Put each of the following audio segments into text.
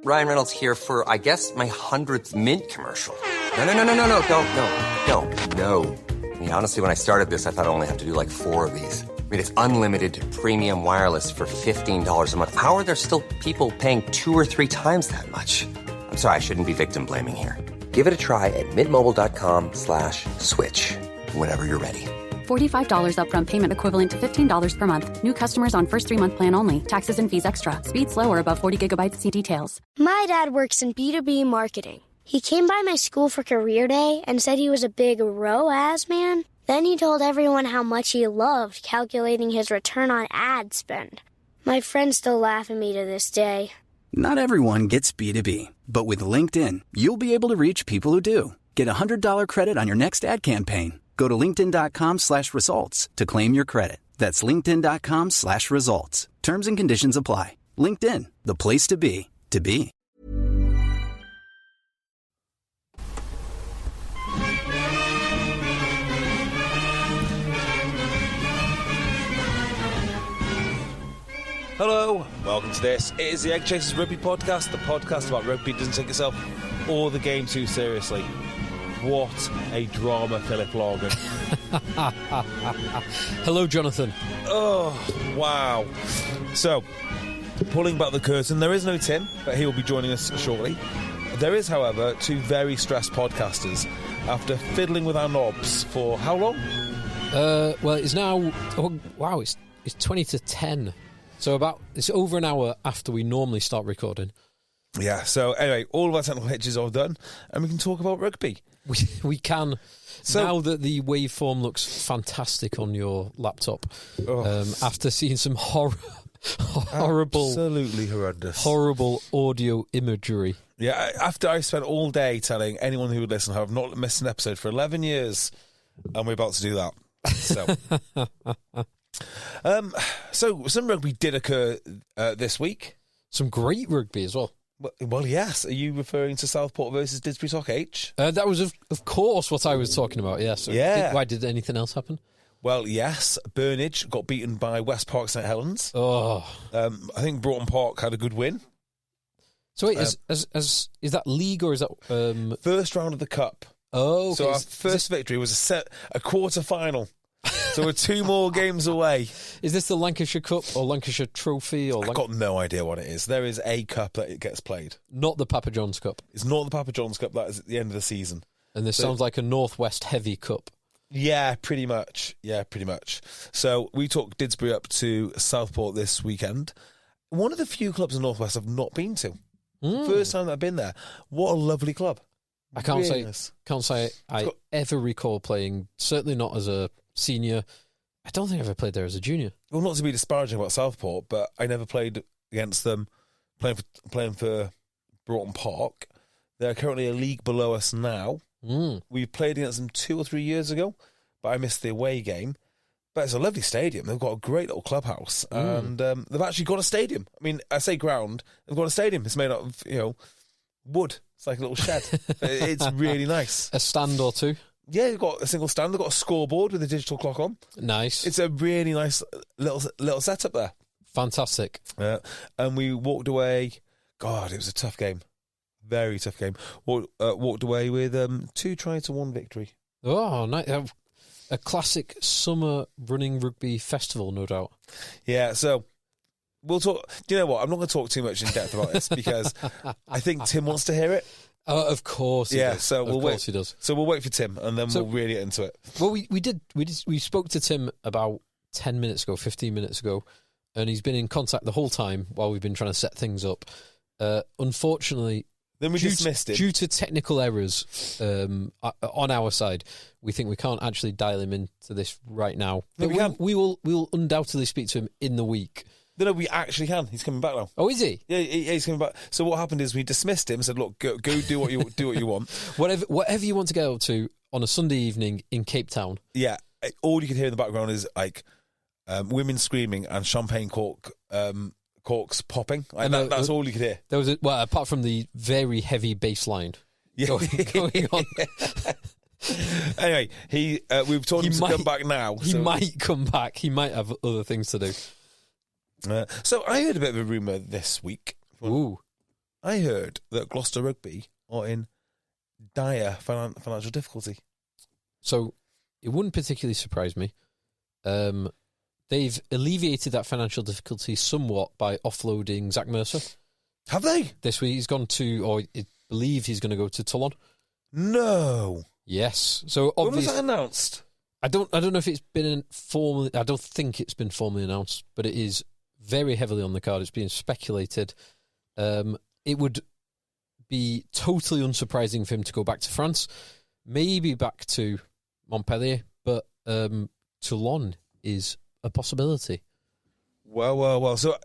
Ryan Reynolds here for, I guess, my 100th Mint commercial. No, don't. I mean, honestly, when I started this, I thought I only have to do like 4 of these. I mean, it's unlimited premium wireless for $15 a month. How are there still people paying 2 or 3 times that much? I'm sorry, I shouldn't be victim blaming here. Give it a try at mintmobile.com/switch. Whenever you're ready. $45 upfront payment equivalent to $15 per month. New customers on first 3-month plan only. Taxes and fees extra. Speed slower above 40 gigabytes. See details. My dad works in B2B marketing. He came by my school for career day and said he was a big ROAS man. Then he told everyone how much he loved calculating his return on ad spend. My friends still laugh at me to this day. Not everyone gets B2B, but with LinkedIn, you'll be able to reach people who do. Get a $100 credit on your next ad campaign. Go to linkedin.com/results to claim your credit. That's linkedin.com/results. Terms and conditions apply. LinkedIn, the place to be, to be. Hello, welcome to this. It is the EggChasers Rugby Podcast, the podcast about rugby that doesn't take itself or the game too seriously. What a drama, Philip Logan. Hello, Jonathan. Oh, wow. So, pulling back the curtain, there is no Tim, but he will be joining us shortly. There is, however, 2 very stressed podcasters after fiddling with our knobs for how long? Well, it's now... Oh, wow, it's 20 to 10. So it's over an hour after we normally start recording. Yeah, so anyway, all of our technical hitches are done, and we can talk about rugby. We can. So, now that the waveform looks fantastic on your laptop, after seeing some horrible... Absolutely horrendous. Horrible audio imagery. Yeah, after I spent all day telling anyone who would listen how I've not missed an episode for 11 years, and we're about to do that. So some rugby did occur this week. Some great rugby as well. Well, yes. Are you referring to Southport versus Didsbury Sock H? That was, of course, what I was talking about, yes. So yeah. Why did anything else happen? Well, yes. Burnage got beaten by West Park St Helens. Oh. I think Broughton Park had a good win. So wait, is that league or is that... First round of the Cup. Oh, okay. So our first victory was a quarter-final. So we're 2 more games away. Is this the Lancashire Cup or Lancashire Trophy? Or I've got no idea what it is. There is a cup that it gets played. Not the Papa John's Cup. It's not the Papa John's Cup. That is at the end of the season. And this sounds like a Northwest Heavy Cup. Yeah, pretty much. So we took Didsbury up to Southport this weekend. One of the few clubs in Northwest I've not been to. First time that I've been there. What a lovely club. I can't say I ever recall playing, certainly not as a senior. I don't think I ever played there as a junior. Well, not to be disparaging about Southport, but I never played against them playing for Broughton Park. They're currently a league below us now. We played against them 2 or 3 years ago, but I missed the away game. But it's a lovely stadium. They've got a great little clubhouse, and they've actually got a stadium. I mean, I say ground, they've got a stadium. It's made out of wood. It's like a little shed. It's really nice. A stand or 2. Yeah, they've got a single stand. They've got a scoreboard with a digital clock on. Nice. It's a really nice little setup there. Fantastic. And we walked away. God, it was a tough game. Very tough game. Walked away with 2 tries to 1 victory. Oh, nice. A classic summer running rugby festival, no doubt. Yeah, so we'll talk. Do you know what? I'm not going to talk too much in depth about this because I think Tim wants to hear it. Of course he does. So we'll wait. He does. So we'll wait for Tim, and then we'll really get into it. Well, we spoke to Tim about 10 minutes ago, 15 minutes ago, and he's been in contact the whole time while we've been trying to set things up. Unfortunately, then we dismissed him due to technical errors on our side. We think we can't actually dial him into this right now. No, but we will undoubtedly speak to him in the week. No, we actually can. He's coming back now. Oh, is he? Yeah, he's coming back. So what happened is we dismissed him and said, "Look, go do what you want. Whatever you want to go to on a Sunday evening in Cape Town." Yeah, all you could hear in the background is like women screaming and champagne corks popping. That's all you could hear. There was apart from the very heavy bass line going on. Anyway, we've told him to come back now. He might come back. He might have other things to do. So I heard a bit of a rumour this week. Ooh. I heard that Gloucester Rugby are in dire financial difficulty. So it wouldn't particularly surprise me. They've alleviated that financial difficulty somewhat by offloading Zach Mercer. Have they? This week he's gone to, or I believe he's going to go to Toulon. No. Yes. So when was obviously, that announced? I don't know if it's been formally. I don't think it's been formally announced, but it is very heavily on the card. It's being speculated. It would be totally unsurprising for him to go back to France, maybe back to Montpellier, but Toulon is a possibility. Well. So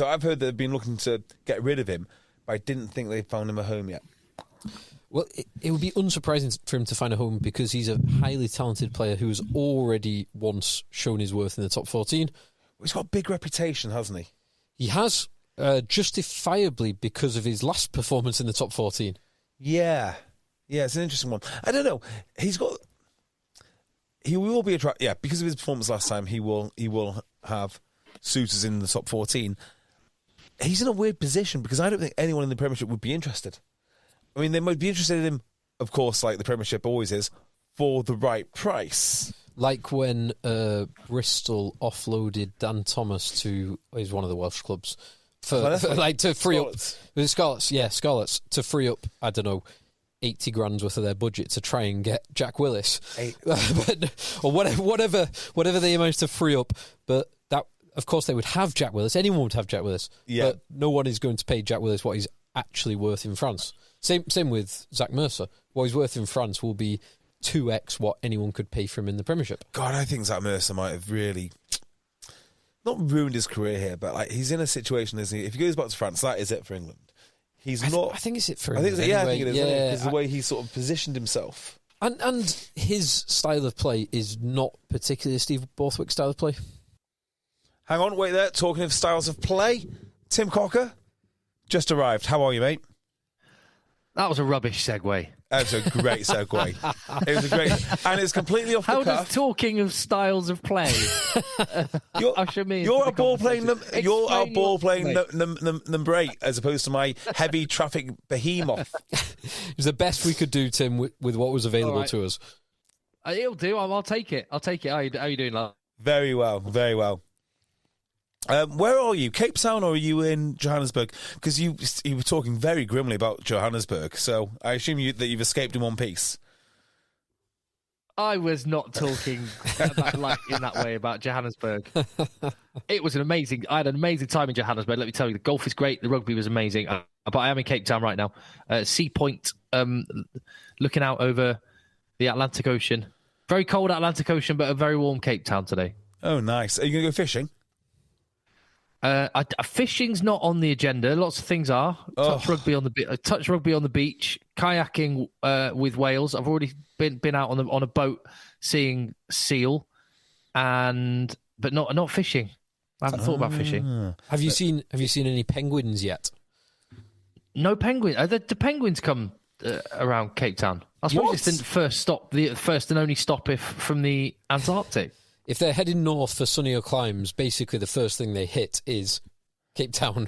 I've heard they've been looking to get rid of him, but I didn't think they found him a home yet. Well, it would be unsurprising for him to find a home because he's a highly talented player who has already once shown his worth in the top 14. He's got a big reputation, hasn't he? He has, justifiably because of his last performance in the top 14. Yeah, it's an interesting one. I don't know. He will be attracted. Yeah, because of his performance last time, he will have suitors in the top 14. He's in a weird position because I don't think anyone in the Premiership would be interested. I mean, they might be interested in him, of course, like the Premiership always is, for the right price. Like when Bristol offloaded Dan Thomas to he's one of the Welsh clubs to free Scarlets. up Scarlets, Scarlets to free up, I don't know, 80 grand's worth of their budget to try and get Jack Willis, or whatever they managed to free up. But that, of course, they would have Jack Willis. Anyone would have Jack Willis, but no one is going to pay Jack Willis what he's actually worth in France. Same with Zach Mercer. What he's worth in France will be 2x what anyone could pay for him in the Premiership. God, I think Zach Mercer might have really not ruined his career here, but like he's in a situation, isn't he? If he goes back to France, that is it for England. He's not. I think it's it for him. England. I think it is. Yeah, because the way he sort of positioned himself, and his style of play is not particularly a Steve Borthwick style of play. Hang on, wait there. Talking of styles of play, Tim Cocker just arrived. How are you, mate? That was a rubbish segue. That was a great segue. It was a great, and it's completely off the cuff. How does talking of styles of play usher me? You're a ball playing. You're our ball playing number 8, as opposed to my heavy traffic behemoth. It was the best we could do, Tim, with what was available to us. It'll do. I'll take it. How are you doing, lad? Very well. Very well. Where are you? Cape Town, or are you in Johannesburg? Because you were talking very grimly about Johannesburg, so I assume that you've escaped in one piece. I was not talking in that way about Johannesburg. It was I had an amazing time in Johannesburg. Let me tell you, the golf is great, the rugby was amazing. But I am in Cape Town right now, Sea Point, looking out over the Atlantic Ocean. Very cold Atlantic Ocean, but a very warm Cape Town today. Oh, nice. Are you going to go fishing? Fishing's not on the agenda. Lots of things are. Touch rugby on the beach, kayaking with whales. I've already been out on a boat seeing seal, but not fishing. I haven't thought about fishing. Have you seen any penguins yet? No penguins. The penguins come around Cape Town. I suppose it's the first and only stop from the Antarctic. If they're heading north for sunnier climes, basically the first thing they hit is Cape Town,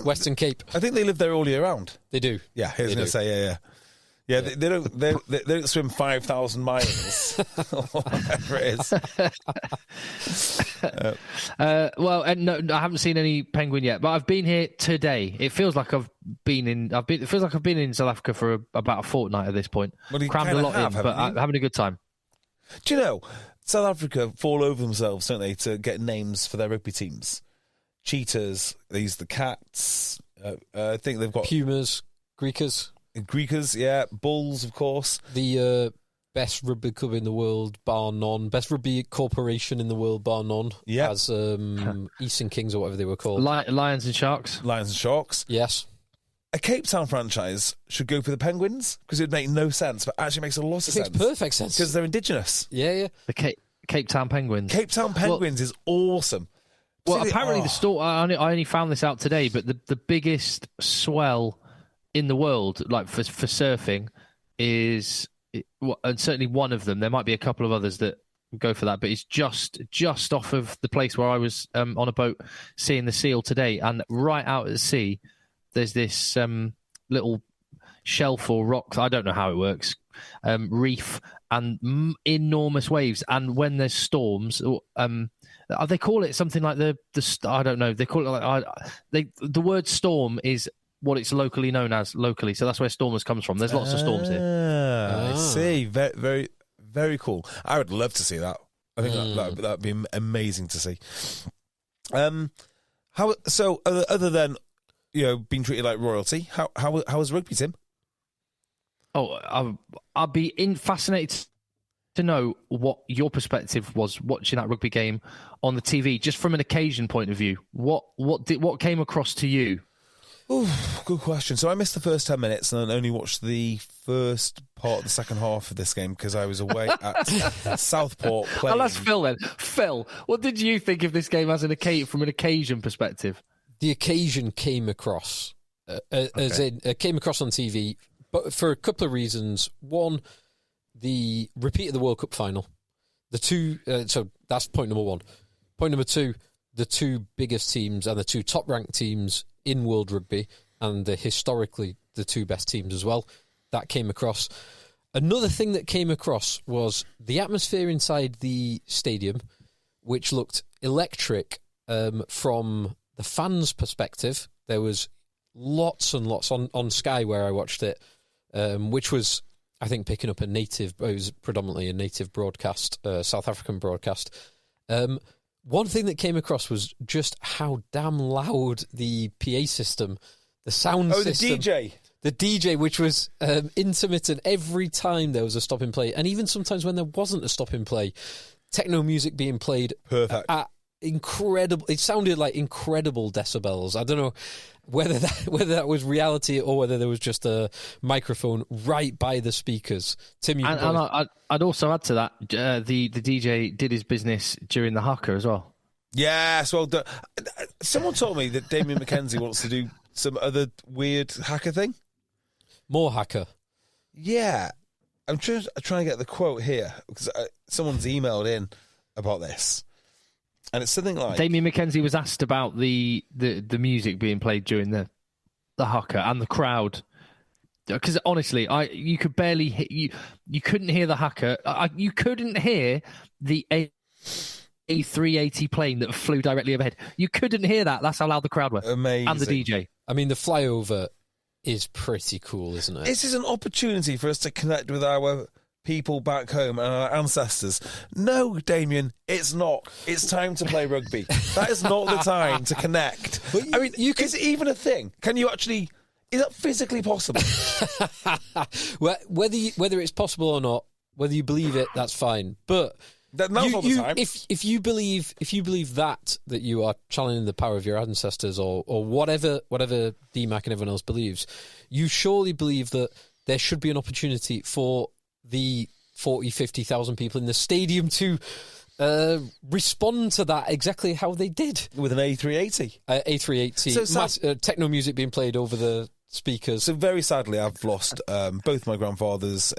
Western Cape. I think they live there all year round. They do. Yeah, I was going to say, yeah. They don't swim 5,000 miles or whatever it is. No, I haven't seen any penguin yet, but I've been here today. It feels like I've been in South Africa for about a fortnight at this point. Well, crammed a lot in, but I'm having a good time. Do you know, South Africa fall over themselves, don't they, to get names for their rugby teams? Cheetahs, they use the cats. I think they've got pumas, Griquas, yeah. Bulls, of course. The best rugby club in the world, bar none. Best rugby corporation in the world, bar none. Yeah, as Eastern Kings or whatever they were called. Lions and Sharks. Lions and Sharks. Yes. A Cape Town franchise should go for the Penguins because it would make no sense, but actually makes a lot of sense. It makes perfect sense because they're indigenous. Yeah. The Cape Town Penguins. Cape Town Penguins is awesome. Well, apparently the store. I only found this out today, but the biggest swell in the world, like for surfing, is, and certainly one of them. There might be a couple of others that go for that, but it's just off of the place where I was on a boat seeing the seal today, and right out at sea. there's this little shelf or rock, I don't know how it works, reef, and enormous waves. And when there's storms, they call it something like I don't know. They call it like the word storm is what it's locally known as locally. So that's where stormers comes from. There's lots of storms here. I see. Very, very, very cool. I would love to see that. I think that'd be amazing to see. So other than being treated like royalty, how was rugby, Tim? Oh, I'd be fascinated to know what your perspective was watching that rugby game on the TV, just from an occasion point of view. What came across to you? Ooh, good question. So I missed the first 10 minutes and only watched the first part of the second half of this game because I was away at Southport playing. Oh, that's Phil then. Phil, what did you think of this game from an occasion perspective? The occasion came across, as in, came across on TV, but for a couple of reasons. One, the repeat of the World Cup final. The two, so that's point number one. Point number two, the two biggest teams and the two top-ranked teams in world rugby, and historically the two best teams as well. That came across. Another thing that came across was the atmosphere inside the stadium, which looked electric from the fans' perspective. There was lots and lots on Sky where I watched it, which was, I think, picking up it was predominantly a native broadcast, South African broadcast. One thing that came across was just how damn loud the PA system, the sound system. The DJ, which was intermittent every time there was a stop in play. And even sometimes when there wasn't a stop in play, techno music being played at incredible, it sounded like incredible decibels. I don't know whether that was reality or whether there was just a microphone right by the speakers. Tim, I'd also add to that, the DJ did his business during the haka as well. Yes, well done. Someone told me that Damien McKenzie wants to do some other weird haka thing. More haka. Yeah. I'm trying to get the quote here because someone's emailed in about this. And it's something like... Damien McKenzie was asked about the music being played during the haka and the crowd. Because honestly, you could barely you couldn't hear the haka. You couldn't hear the A380 plane that flew directly overhead. You couldn't hear that. That's how loud the crowd were. Amazing. And the DJ. I mean, the flyover is pretty cool, isn't it? This is an opportunity for us to connect with our people back home and our ancestors. No, Damien, it's not. It's time to play rugby. That is not the time to connect. I mean, is it even a thing? Can you actually... Is that physically possible? Whether it's possible or not, whether you believe it, that's fine. But all the time. If you believe that you are channeling the power of your ancestors or whatever DMAC and everyone else believes, you surely believe that there should be an opportunity for the 40, 50,000 people in the stadium to respond to that exactly how they did. With an A380. A380. So techno music being played over the speakers. So very sadly, I've lost both my grandfathers,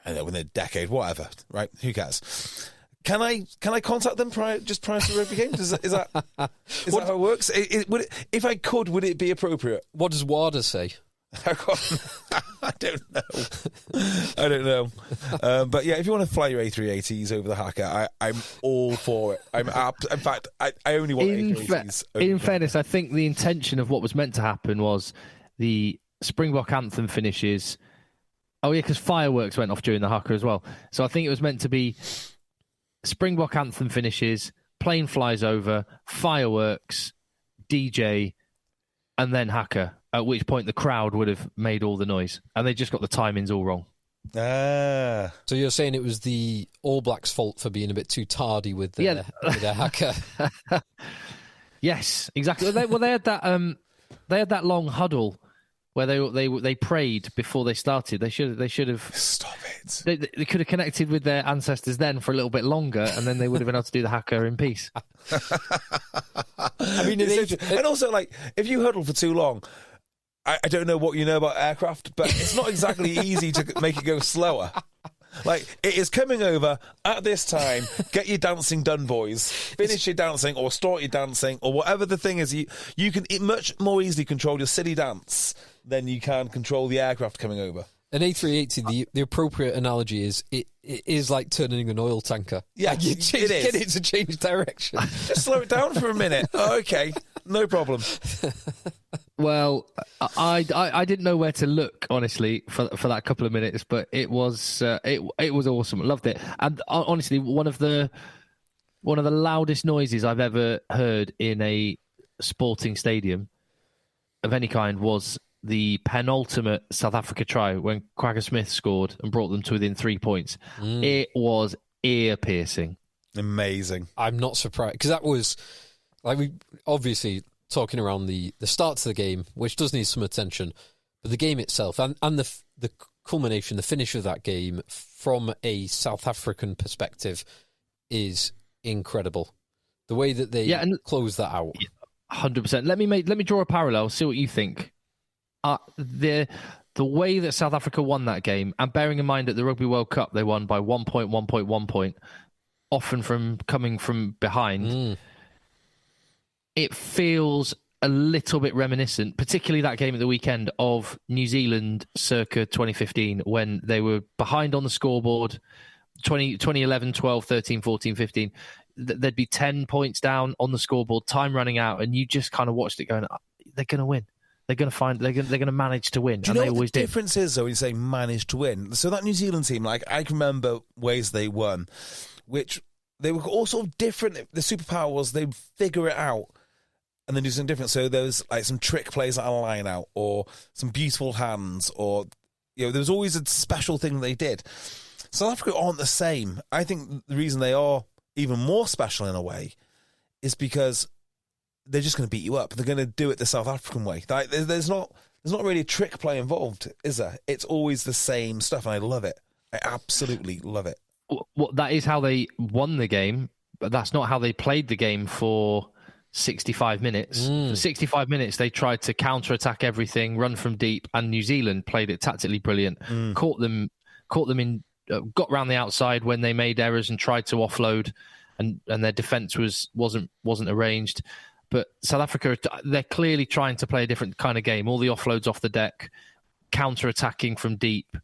within a decade, whatever, right? Who cares? Can I contact them prior to the rugby game? Is that how it works? If I could, would it be appropriate? What does WADA say? I don't know. But yeah, if you want to fly your A380s over the haka, I'm all for it. In fact, I only want A380s. In fairness, I think the intention of what was meant to happen was the Springbok anthem finishes. Oh yeah, because fireworks went off during the haka as well. So I think it was meant to be Springbok anthem finishes, plane flies over, fireworks, DJ, and then haka. At which point the crowd would have made all the noise. And they just got the timings all wrong. So you're saying it was the All Blacks' fault for being a bit too tardy with their haka? Yes, exactly. They had that long huddle where they prayed before they started. They should have... Stop it. They could have connected with their ancestors then for a little bit longer, and then they would have been able to do the haka in peace. I mean, and also, like, if you huddle for too long... I don't know what you know about aircraft, but it's not exactly easy to make it go slower. Like, it is coming over at this time. Get your dancing done, boys. Finish your dancing or start your dancing or whatever the thing is. You can much more easily control your silly dance than you can control the aircraft coming over. An A380, the appropriate analogy is it is like turning an oil tanker. Yeah, like you it is. Get it to change direction. Just slow it down for a minute. Oh, okay, no problem. Well, I didn't know where to look, honestly, for that couple of minutes, but it was awesome. I loved it, and honestly, one of the loudest noises I've ever heard in a sporting stadium of any kind was the penultimate South Africa try when Quagga Smith scored and brought them to within 3 points. It was ear-piercing. Amazing. I'm not surprised, because that was, like, we obviously talking around the start to the game, which does need some attention, but the game itself and the culmination, the finish of that game from a South African perspective is incredible. The way that they close that out. 100%. Let me draw a parallel, see what you think. The way that South Africa won that game, and bearing in mind at the Rugby World Cup they won by 1 point, often from coming from behind, it feels a little bit reminiscent, particularly that game at the weekend, of New Zealand circa 2015 when they were behind on the scoreboard, 2011, 12, 13, 14, 15. There'd be 10 points down on the scoreboard, time running out, and you just kind of watched it going, they're going to win. They're going to manage to win. Do you know what the difference is, though, when you say manage to win? So that New Zealand team, like, I can remember ways they won, which they were all sort of different. The superpower was they'd figure it out and then do something different. So there was, like, some trick plays at a line out or some beautiful hands or, there was always a special thing they did. South Africa aren't the same. I think the reason they are even more special in a way is because they're just going to beat you up. They're going to do it the South African way. Like, there's not really a trick play involved, is there? It's always the same stuff, and I love it. I absolutely love it. Well, that is how they won the game, but that's not how they played the game for 65 minutes. For 65 minutes, they tried to counter-attack everything, run from deep, and New Zealand played it tactically brilliant. Caught them in, got round the outside when they made errors and tried to offload, and their defence wasn't arranged. But South Africa, they're clearly trying to play a different kind of game. All the offloads off the deck, counter-attacking from deep.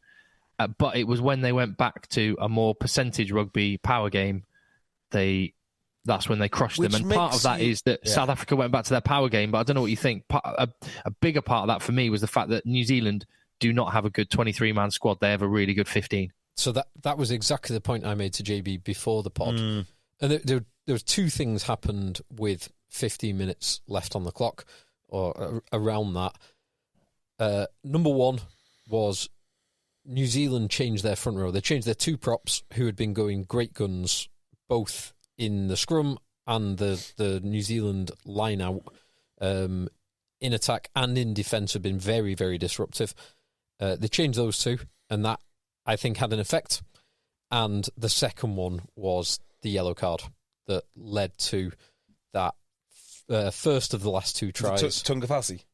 But it was when they went back to a more percentage rugby power game, that's when they crushed them. And part of that is that South Africa went back to their power game. But I don't know what you think. A bigger part of that for me was the fact that New Zealand do not have a good 23-man squad. They have a really good 15. So that was exactly the point I made to JB before the pod. And there was two things happened with 15 minutes left on the clock, or around that. Number one was New Zealand changed their front row. They changed their two props who had been going great guns both in the scrum and the New Zealand line out in attack and in defence have been very, very disruptive. They changed those two, and that, I think, had an effect. And the second one was the yellow card that led to that first of the last two tries. Tungafasi?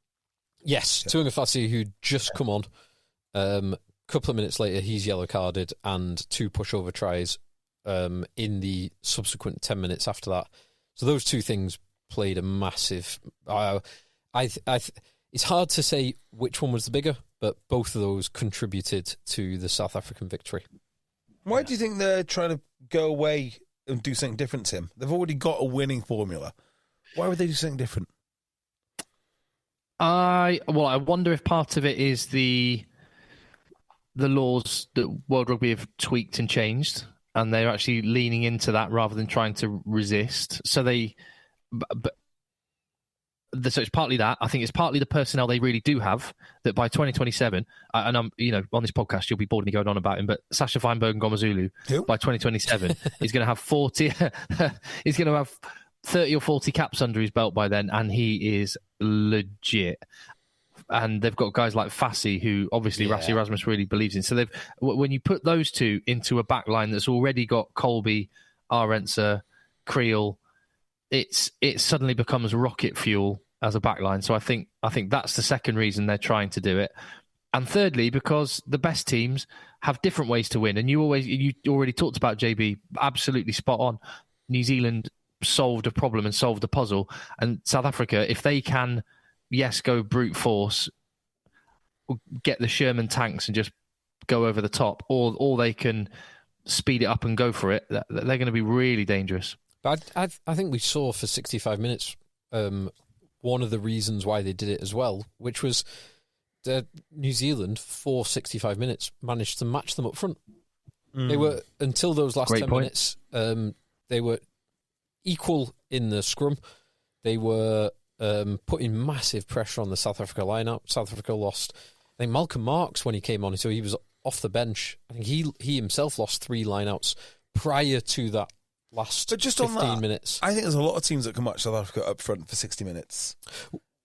Yes, Tungafasi, who'd just come on. Couple of minutes later, he's yellow carded, and two pushover tries in the subsequent 10 minutes after that. So those two things played a massive. It's hard to say which one was the bigger, but both of those contributed to the South African victory. Why do you think they're trying to go away and do something different, Tim? They've already got a winning formula. Why would they do something different? I wonder if part of it is the laws that World Rugby have tweaked and changed, and they're actually leaning into that rather than trying to resist. So so it's partly that. I think it's partly the personnel they really do have, that by 2027, and I'm, on this podcast, you'll be bored of me going on about him, but Sasha Feinberg Ngomazulu, by 2027, he's going to have 40, he's going to have 30 or 40 caps under his belt by then, and he is legit. And they've got guys like Fassi, who obviously Rassie Erasmus really believes in. So when you put those two into a back line that's already got Colby, Arendse, Creel, it suddenly becomes rocket fuel as a back line. So I think that's the second reason they're trying to do it. And thirdly, because the best teams have different ways to win. And you already talked about, JB, absolutely spot on. New Zealand solved a problem and solved a puzzle. And South Africa, if they can, yes, go brute force, get the Sherman tanks and just go over the top, or they can speed it up and go for it, they're going to be really dangerous. But I think we saw for 65 minutes one of the reasons why they did it as well, which was New Zealand, for 65 minutes, managed to match them up front. They were, until those last 10 minutes, they were equal in the scrum. They were putting massive pressure on the South Africa line-up. South Africa lost, I think, Malcolm Marks when he came on, so he was off the bench. I think he himself lost 3 line-outs prior to that last but just 15 on that, minutes. I think there's a lot of teams that can match South Africa up front for 60 minutes.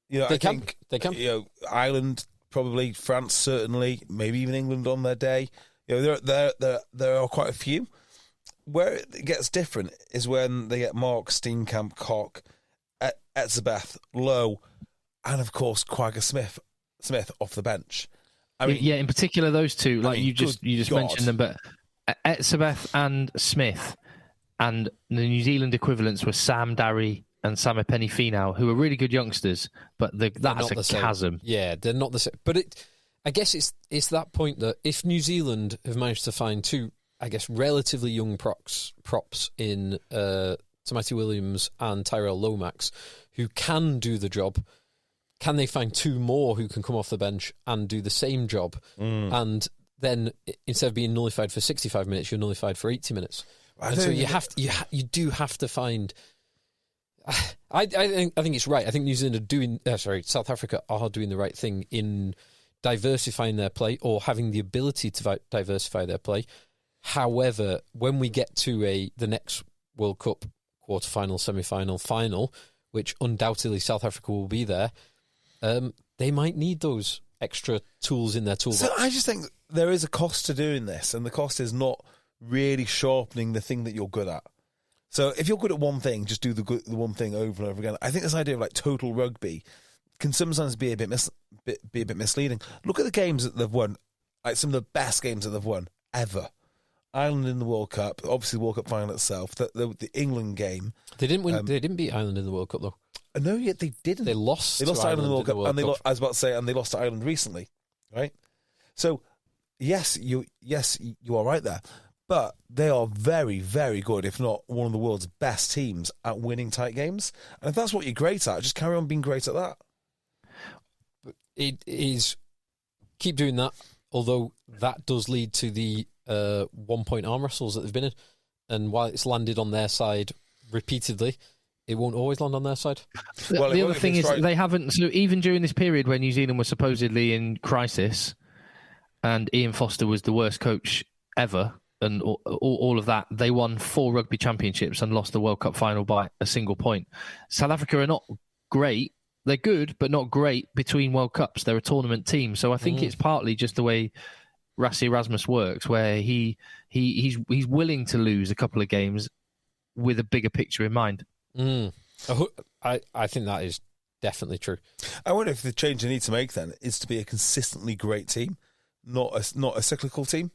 You know, They I think, can. You know, Ireland, probably, France certainly, maybe even England on their day. You know, there are quite a few. Where it gets different is when they get Mark, Steenkamp, Koch, Etzebeth, Lowe, and of course Quagga Smith off the bench. I mean, yeah, in particular those two, like you just God. mentioned them, but Etzebeth and Smith, and the New Zealand equivalents were Sam Darry and Samipeni Finau, who are really good youngsters, but that's a chasm. Yeah, they're not the same. But I guess it's that point that if New Zealand have managed to find 2, I guess, relatively young props in Tamati Williams and Tyrell Lomax, who can do the job, can they find 2 more who can come off the bench and do the same job? And then instead of being nullified for 65 minutes, you're nullified for 80 minutes. And so you do have to find. I think it's right. I think New Zealand are doing. South Africa are doing the right thing in diversifying their play, or having the ability to diversify their play. However, when we get to the next World Cup quarter-final, semi-final, final, which undoubtedly South Africa will be there, they might need those extra tools in their toolbox. So I just think there is a cost to doing this, and the cost is not really sharpening the thing that you're good at. So if you're good at one thing, just do the one thing over and over again. I think this idea of like total rugby can sometimes be a bit misleading. Look at the games that they've won, like some of the best games that they've won ever. Ireland in the World Cup, obviously the World Cup final itself. The England game, they didn't win. They didn't beat Ireland in the World Cup though. No, yet they didn't. They lost. They lost to Ireland in the World Cup, and I was about to say, and they lost to Ireland recently, right? So, yes, you are right there. But they are very, very good, if not one of the world's best teams at winning tight games. And if that's what you're great at, just carry on being great at that. It is, keep doing that, although that does lead to the 1-point arm wrestles that they've been in. And while it's landed on their side repeatedly, it won't always land on their side. Well, the other thing is they haven't. So even during this period when New Zealand was supposedly in crisis and Ian Foster was the worst coach ever, and all of that, they won 4 rugby championships and lost the World Cup final by a single point. South Africa are not great. They're good, but not great between World Cups. They're a tournament team. So I think it's partly just the way Rassie Erasmus works, where he's willing to lose a couple of games with a bigger picture in mind. I think that is definitely true. I wonder if the change they need to make then is to be a consistently great team, not a cyclical team.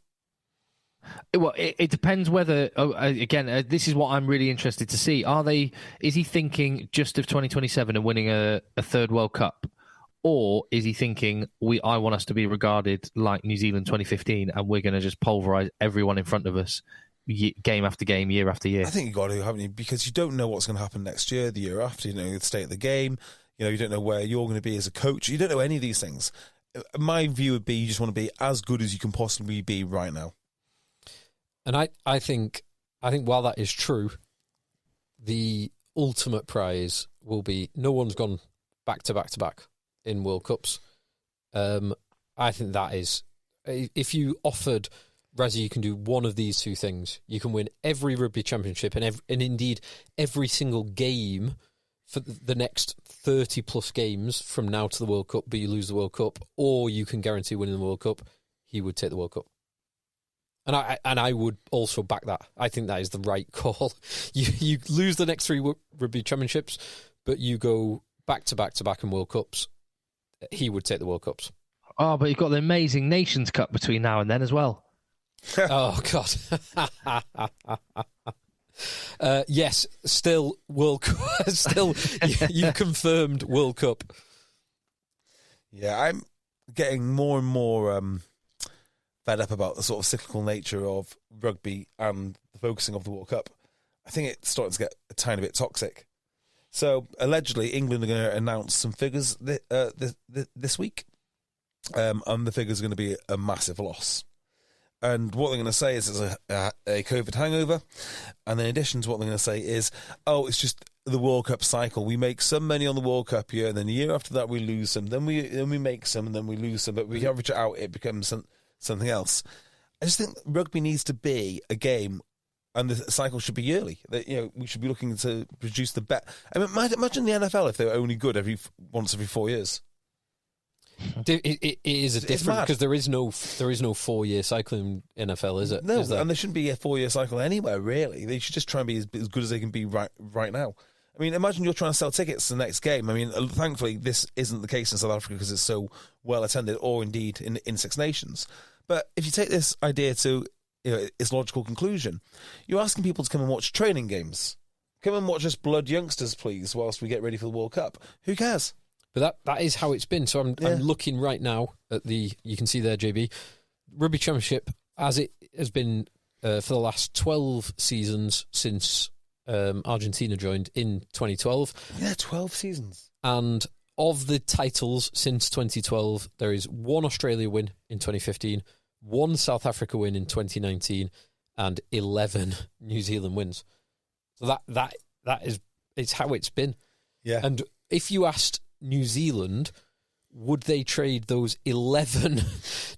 Well, it depends whether. Again, this is what I'm really interested to see. Is he thinking just of 2027 and winning a third World Cup, or is he thinking I want us to be regarded like New Zealand 2015, and we're going to just pulverise everyone in front of us, game after game, year after year? I think you've got to, haven't you? Because you don't know what's going to happen next year, the year after. You know the state of the game. You know, you don't know where you're going to be as a coach. You don't know any of these things. My view would be you just want to be as good as you can possibly be right now. And I think while that is true, the ultimate prize will be no one's gone back to back to back in World Cups. I think that is, if you offered Razzie, you can do one of these 2 things. You can win every rugby championship and indeed every single game for the next 30 plus games from now to the World Cup, but you lose the World Cup, or you can guarantee winning the World Cup. He would take the World Cup. And I would also back that. I think that is the right call. You lose the next 3 rugby championships, but you go back to back to back in World Cups. He would take the World Cups. Oh, but you've got the amazing Nations Cup between now and then as well. Oh, God. Yes, still World Cup. Still, you've confirmed World Cup. Yeah, I'm getting more and more fed up about the sort of cyclical nature of rugby and the focusing of the World Cup. I think it's starting to get a tiny bit toxic. So, allegedly, England are going to announce some figures this week, and the figures are going to be a massive loss. And what they're going to say is there's a COVID hangover, and in addition to what they're going to say is, oh, it's just the World Cup cycle. We make some money on the World Cup year, and then the year after that we lose some. Then we make some, and then we lose some. But we average it out, it becomes something else. I just think rugby needs to be a game, and the cycle should be yearly. That, we should be looking to produce the best. I mean, imagine the NFL if they were only good once every 4 years. It is a different, because there is no 4-year cycle in NFL, is it? No, and there shouldn't be a 4-year cycle anywhere, really. They should just try and be as good as they can be right now. I mean, imagine you're trying to sell tickets to the next game. I mean, thankfully, this isn't the case in South Africa because it's so well attended, or indeed in Six Nations. But if you take this idea to its logical conclusion, you're asking people to come and watch training games. Come and watch us blood youngsters, please, whilst we get ready for the World Cup. Who cares? But that is how it's been. So I'm looking right now at you can see there, JB, Rugby Championship, as it has been for the last 12 seasons since Argentina joined in 2012. Yeah, 12 seasons. And of the titles since 2012, there is one Australia win in 2015, one South Africa win in 2019, and 11 New Zealand wins. So that is it's how it's been. Yeah. And if you asked New Zealand, would they trade those 11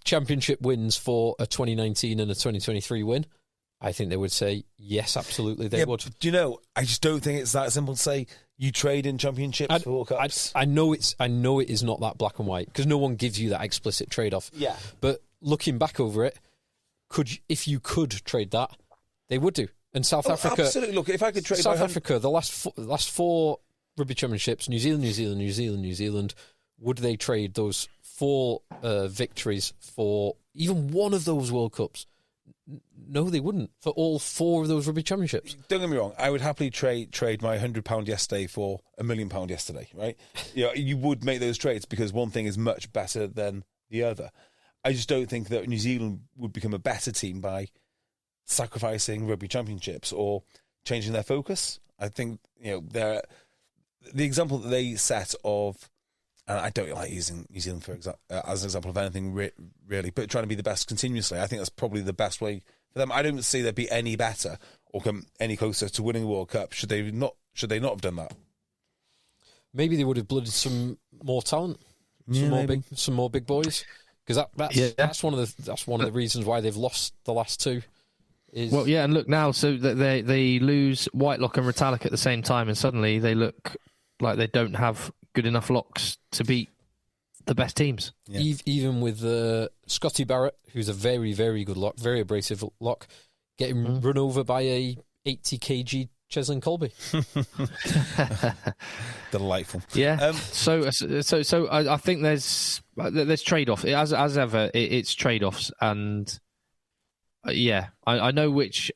championship wins for a 2019 and a 2023 win? I think they would say, yes, absolutely, they would. Do you know, I just don't think it's that simple to say you trade in championships for World Cups. I know it is not that black and white, because no one gives you that explicit trade-off. Yeah. But looking back over it, if you could trade that, they would do. And South Africa... Absolutely. Look, if I could trade... South Africa, the last four Rugby Championships, New Zealand, would they trade those 4 victories for even one of those World Cups? No, they wouldn't, for all 4 of those Rugby Championships. Don't get me wrong, I would happily trade my £100 yesterday for £1 million yesterday, right? You would make those trades because one thing is much better than the other. I just don't think that New Zealand would become a better team by sacrificing Rugby Championships or changing their focus. I think, the example that they set of, and I don't like using New Zealand as an example of anything really, but trying to be the best continuously, I think that's probably the best way for them. I don't see they'd be any better or come any closer to winning the World Cup should they not have done that. Maybe they would have blooded some more talent, some more big boys, because that's one of the reasons why they've lost the last 2. Well, yeah, and look now, so that they lose Whitelock and Retallick at the same time, and suddenly they look like they don't have good enough locks to beat the best teams. Yeah. Even with Scotty Barrett, who's a very, very good lock, very abrasive lock, getting run over by a 80 kg Cheslin Colby. Delightful. Yeah. So I think there's trade-off. As ever, it's trade-offs, and I know which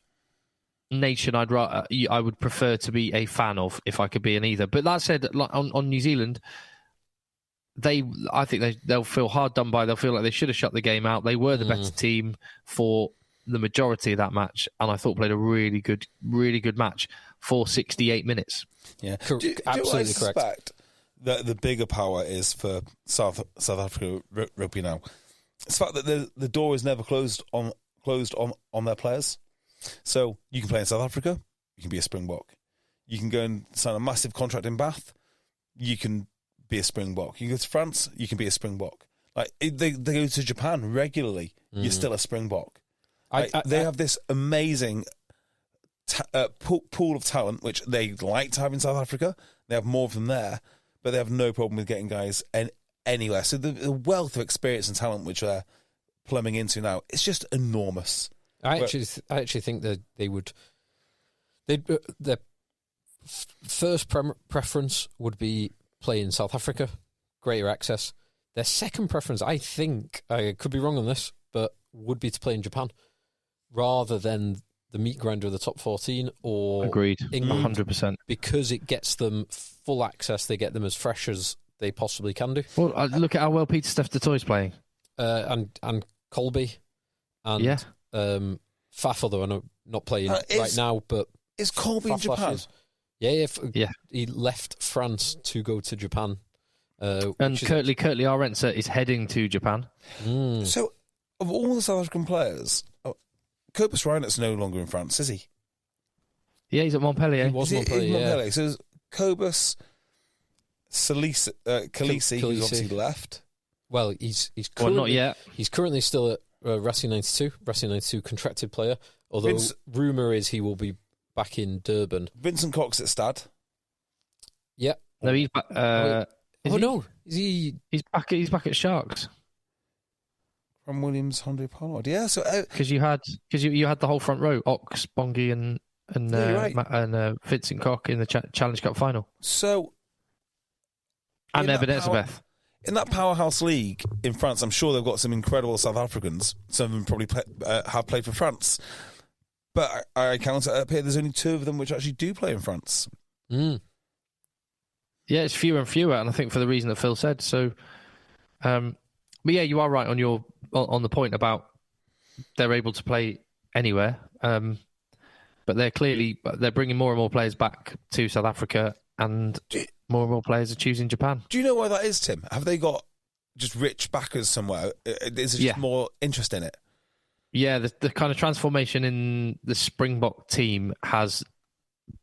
nation I would prefer to be a fan of if I could be in either. But that said, on New Zealand, I think they'll feel hard done by. They'll feel like they should have shut the game out. They were the better team for the majority of that match, and I thought played a really good match for 68 minutes. Yeah, absolutely correct. I suspect that the bigger power is for South Africa rugby now. It's the fact that the door is never closed on their players. So you can play in South Africa, you can be a Springbok. You can go and sign a massive contract in Bath, you can be a Springbok. You can go to France, you can be a Springbok. Like they go to Japan regularly, you're still a Springbok. They have this amazing pool of talent, which they like to have in South Africa. They have more of them there, but they have no problem with getting guys anywhere. So the wealth of experience and talent which they're plumbing into now, it's just enormous. I actually think that their first preference would be play in South Africa, greater access. their second preference, I think, I could be wrong on this, but would be to play in Japan rather than the meat grinder of the top 14 or Agreed. England, 100%. because it gets them full access. They get them as fresh as they possibly can do. Well, look at how well Peter Steph Totoy's playing. And Colby and Faf, although I know not playing right now, but is Colby in Japan? Yeah. He left France to go to Japan. And Curtly Arendt is heading to Japan. So, of all the South African players, Cobus Reinert's no longer in France, is he? Yeah, he's at Montpellier. He was Montpellier, yeah. So Cobus, Khaleesi, who's obviously left. Well, he's currently, not yet. He's currently still at Racing 92. Racing 92 contracted player. Although rumour is he will be back in Durban. Vincent Cox at Stad. Yeah. No, he's back. No, is he? He's back. He's back at Sharks. From Williams, Andre Pollard. Yeah. So because you had the whole front row, Ox, Bongi, and Vincent Cox in the Challenge Cup final. So. And Elizabeth. In that powerhouse league in France, I'm sure they've got some incredible South Africans. Some of them probably have played for France. But I count it up here, there's only 2 of them which actually do play in France. Yeah, it's fewer and fewer, and I think for the reason that Phil said. So, but yeah, you are right on the point about they're able to play anywhere. But they're bringing more and more players back to South Africa, and more and more players are choosing Japan. Do you know why that is, Tim? Have they got just rich backers somewhere? Is there just more interest in it? Yeah, the kind of transformation in the Springbok team has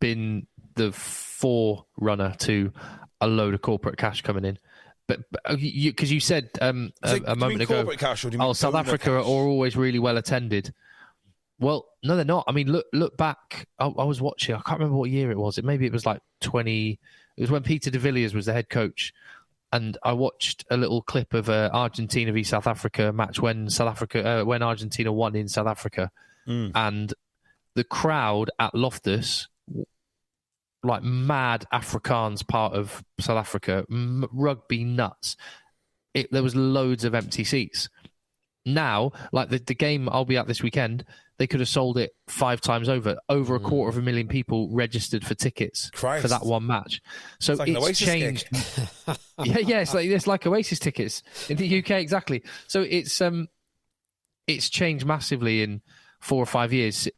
been the forerunner to a load of corporate cash coming in. But because you said a moment ago, corporate cash, or do you mean South Africa are always really well attended. Well, no, they're not. I mean, look back. I was watching. I can't remember what year it was. Maybe it was like 20. It was when Peter de Villiers was the head coach, and I watched a little clip of Argentina v South Africa match when Argentina won in South Africa, and the crowd at Loftus, like mad Afrikaans part of South Africa, rugby nuts. There was loads of empty seats. Now, like the game I'll be at this weekend, they could have sold it 5 times over. Over 250,000 people registered for tickets for that one match. So it's changed. yeah, it's like Oasis tickets in the UK, exactly. So it's changed massively in 4 or 5 years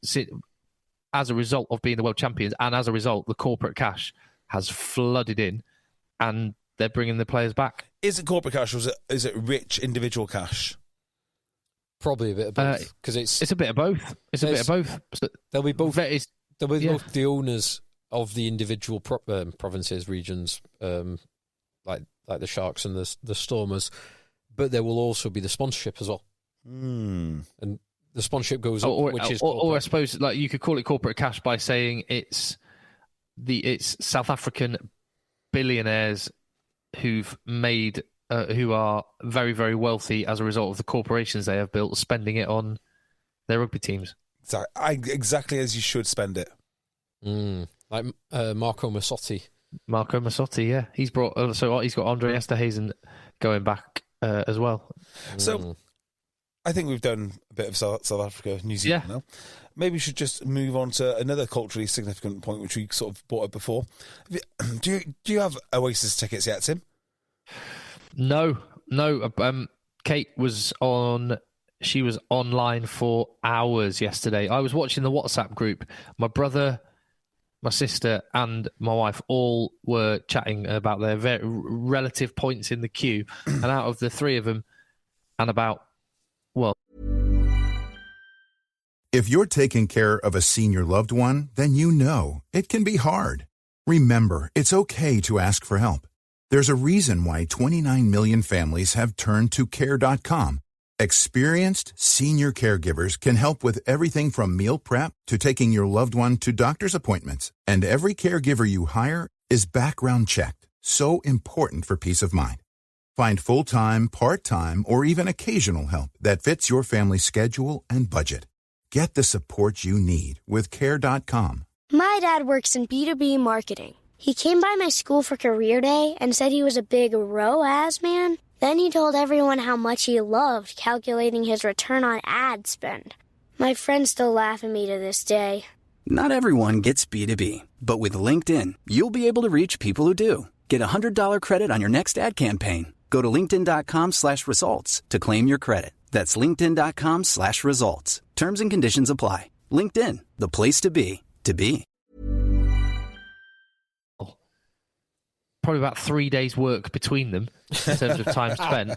as a result of being the world champions, and as a result, the corporate cash has flooded in, and they're bringing the players back. Is it corporate cash, or is it rich individual cash? Probably a bit of both, because it's a bit of both. It's a bit of both. They'll be both. They'll be both the owners of the individual provinces, regions, like the Sharks and the Stormers, but there will also be the sponsorship as well. And the sponsorship goes up, which is or I suppose like you could call it corporate cash by saying it's South African billionaires who've made. Who are very, very wealthy as a result of the corporations they have built, spending it on their rugby teams. Exactly as you should spend it. Like Marco Massotti. Marco Massotti, yeah. He's got Andre Esterhazen going back as well. So I think we've done a bit of South Africa, New Zealand now. Maybe we should just move on to another culturally significant point, which we sort of brought up before. Do you have Oasis tickets yet, Tim? No. Kate was on. She was online for hours yesterday. I was watching the WhatsApp group. My brother, my sister, and my wife all were chatting about their relative points in the queue. And out of the 3 of them, and if you're taking care of a senior loved one, then you know it can be hard. Remember, it's okay to ask for help. There's a reason why 29 million families have turned to Care.com. Experienced senior caregivers can help with everything from meal prep to taking your loved one to doctor's appointments. And every caregiver you hire is background checked. So important for peace of mind. Find full-time, part-time, or even occasional help that fits your family's schedule and budget. Get the support you need with Care.com. My dad works in B2B marketing. He came by my school for career day and said he was a big ROAS man. Then he told everyone how much he loved calculating his return on ad spend. My friends still laugh at me to this day. Not everyone gets B2B, but with LinkedIn, you'll be able to reach people who do. Get a $100 credit on your next ad campaign. Go to linkedin.com/results to claim your credit. That's linkedin.com/results. Terms and conditions apply. LinkedIn, the place to be, to be. Probably about 3 days' work between them in terms of time spent.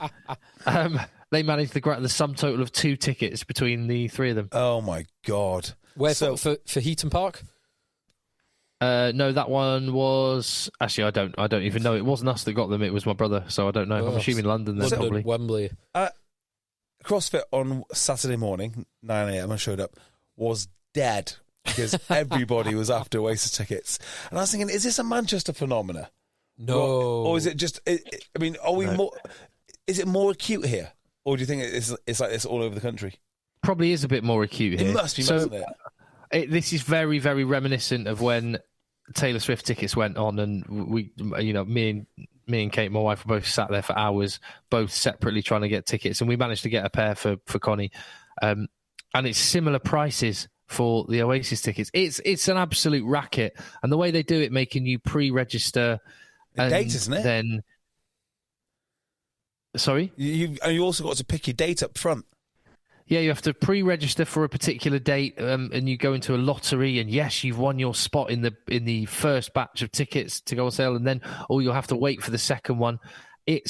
They managed the sum total of 2 tickets between the 3 of them. Oh my God! Where for Heaton Park? No, that one was actually I don't even know. It wasn't us that got them. It was my brother. So I don't know. I'm assuming London. Then probably Wembley. CrossFit on Saturday morning, 9 a.m. I showed up, was dead because everybody was after Oasis tickets, and I was thinking, is this a Manchester phenomena? No, or is it just? I mean, are we more? Is it more acute here, or do you think it's like this all over the country? Probably is a bit more acute here. It must be, mustn't it? This is very, very reminiscent of when Taylor Swift tickets went on, and we, me and Kate, my wife, were both sat there for hours, both separately trying to get tickets, and we managed to get a pair for Connie, and it's similar prices for the Oasis tickets. It's an absolute racket, and the way they do it, making you pre-register. The date, isn't it? Then, sorry, you also got to pick your date up front. Yeah, you have to pre-register for a particular date, and you go into a lottery. And yes, you've won your spot in the first batch of tickets to go on sale, and then you'll have to wait for the second one. I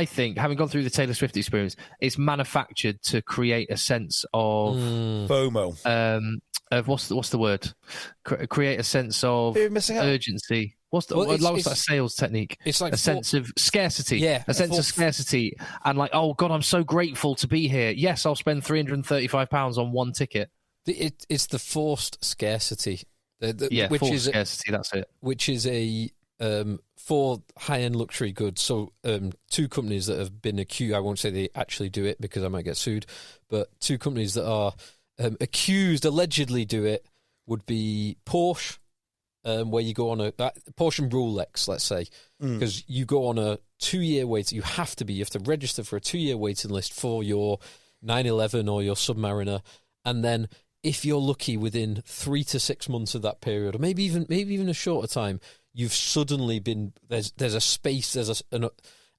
think, having gone through the Taylor Swift experience, it's manufactured to create a sense of FOMO. Of what's the word? Create a sense of urgency. What's that sales technique? It's like a sense of scarcity. Yeah, a sense of scarcity, and like, oh God, I'm so grateful to be here. Yes, I'll spend £335 on one ticket. It's the forced scarcity. Forced scarcity. That's it. Which is a for high-end luxury goods. So 2 companies that have been accused, I won't say they actually do it because I might get sued, but 2 companies that are allegedly do it would be Porsche, where you go on a Porsche and Rolex, let's say, because you go on a 2-year wait. You have to register for a 2-year waiting list for your 911 or your Submariner, and then if you're lucky, within 3 to 6 months of that period, or maybe even a shorter time, you've suddenly been there's a space, there's an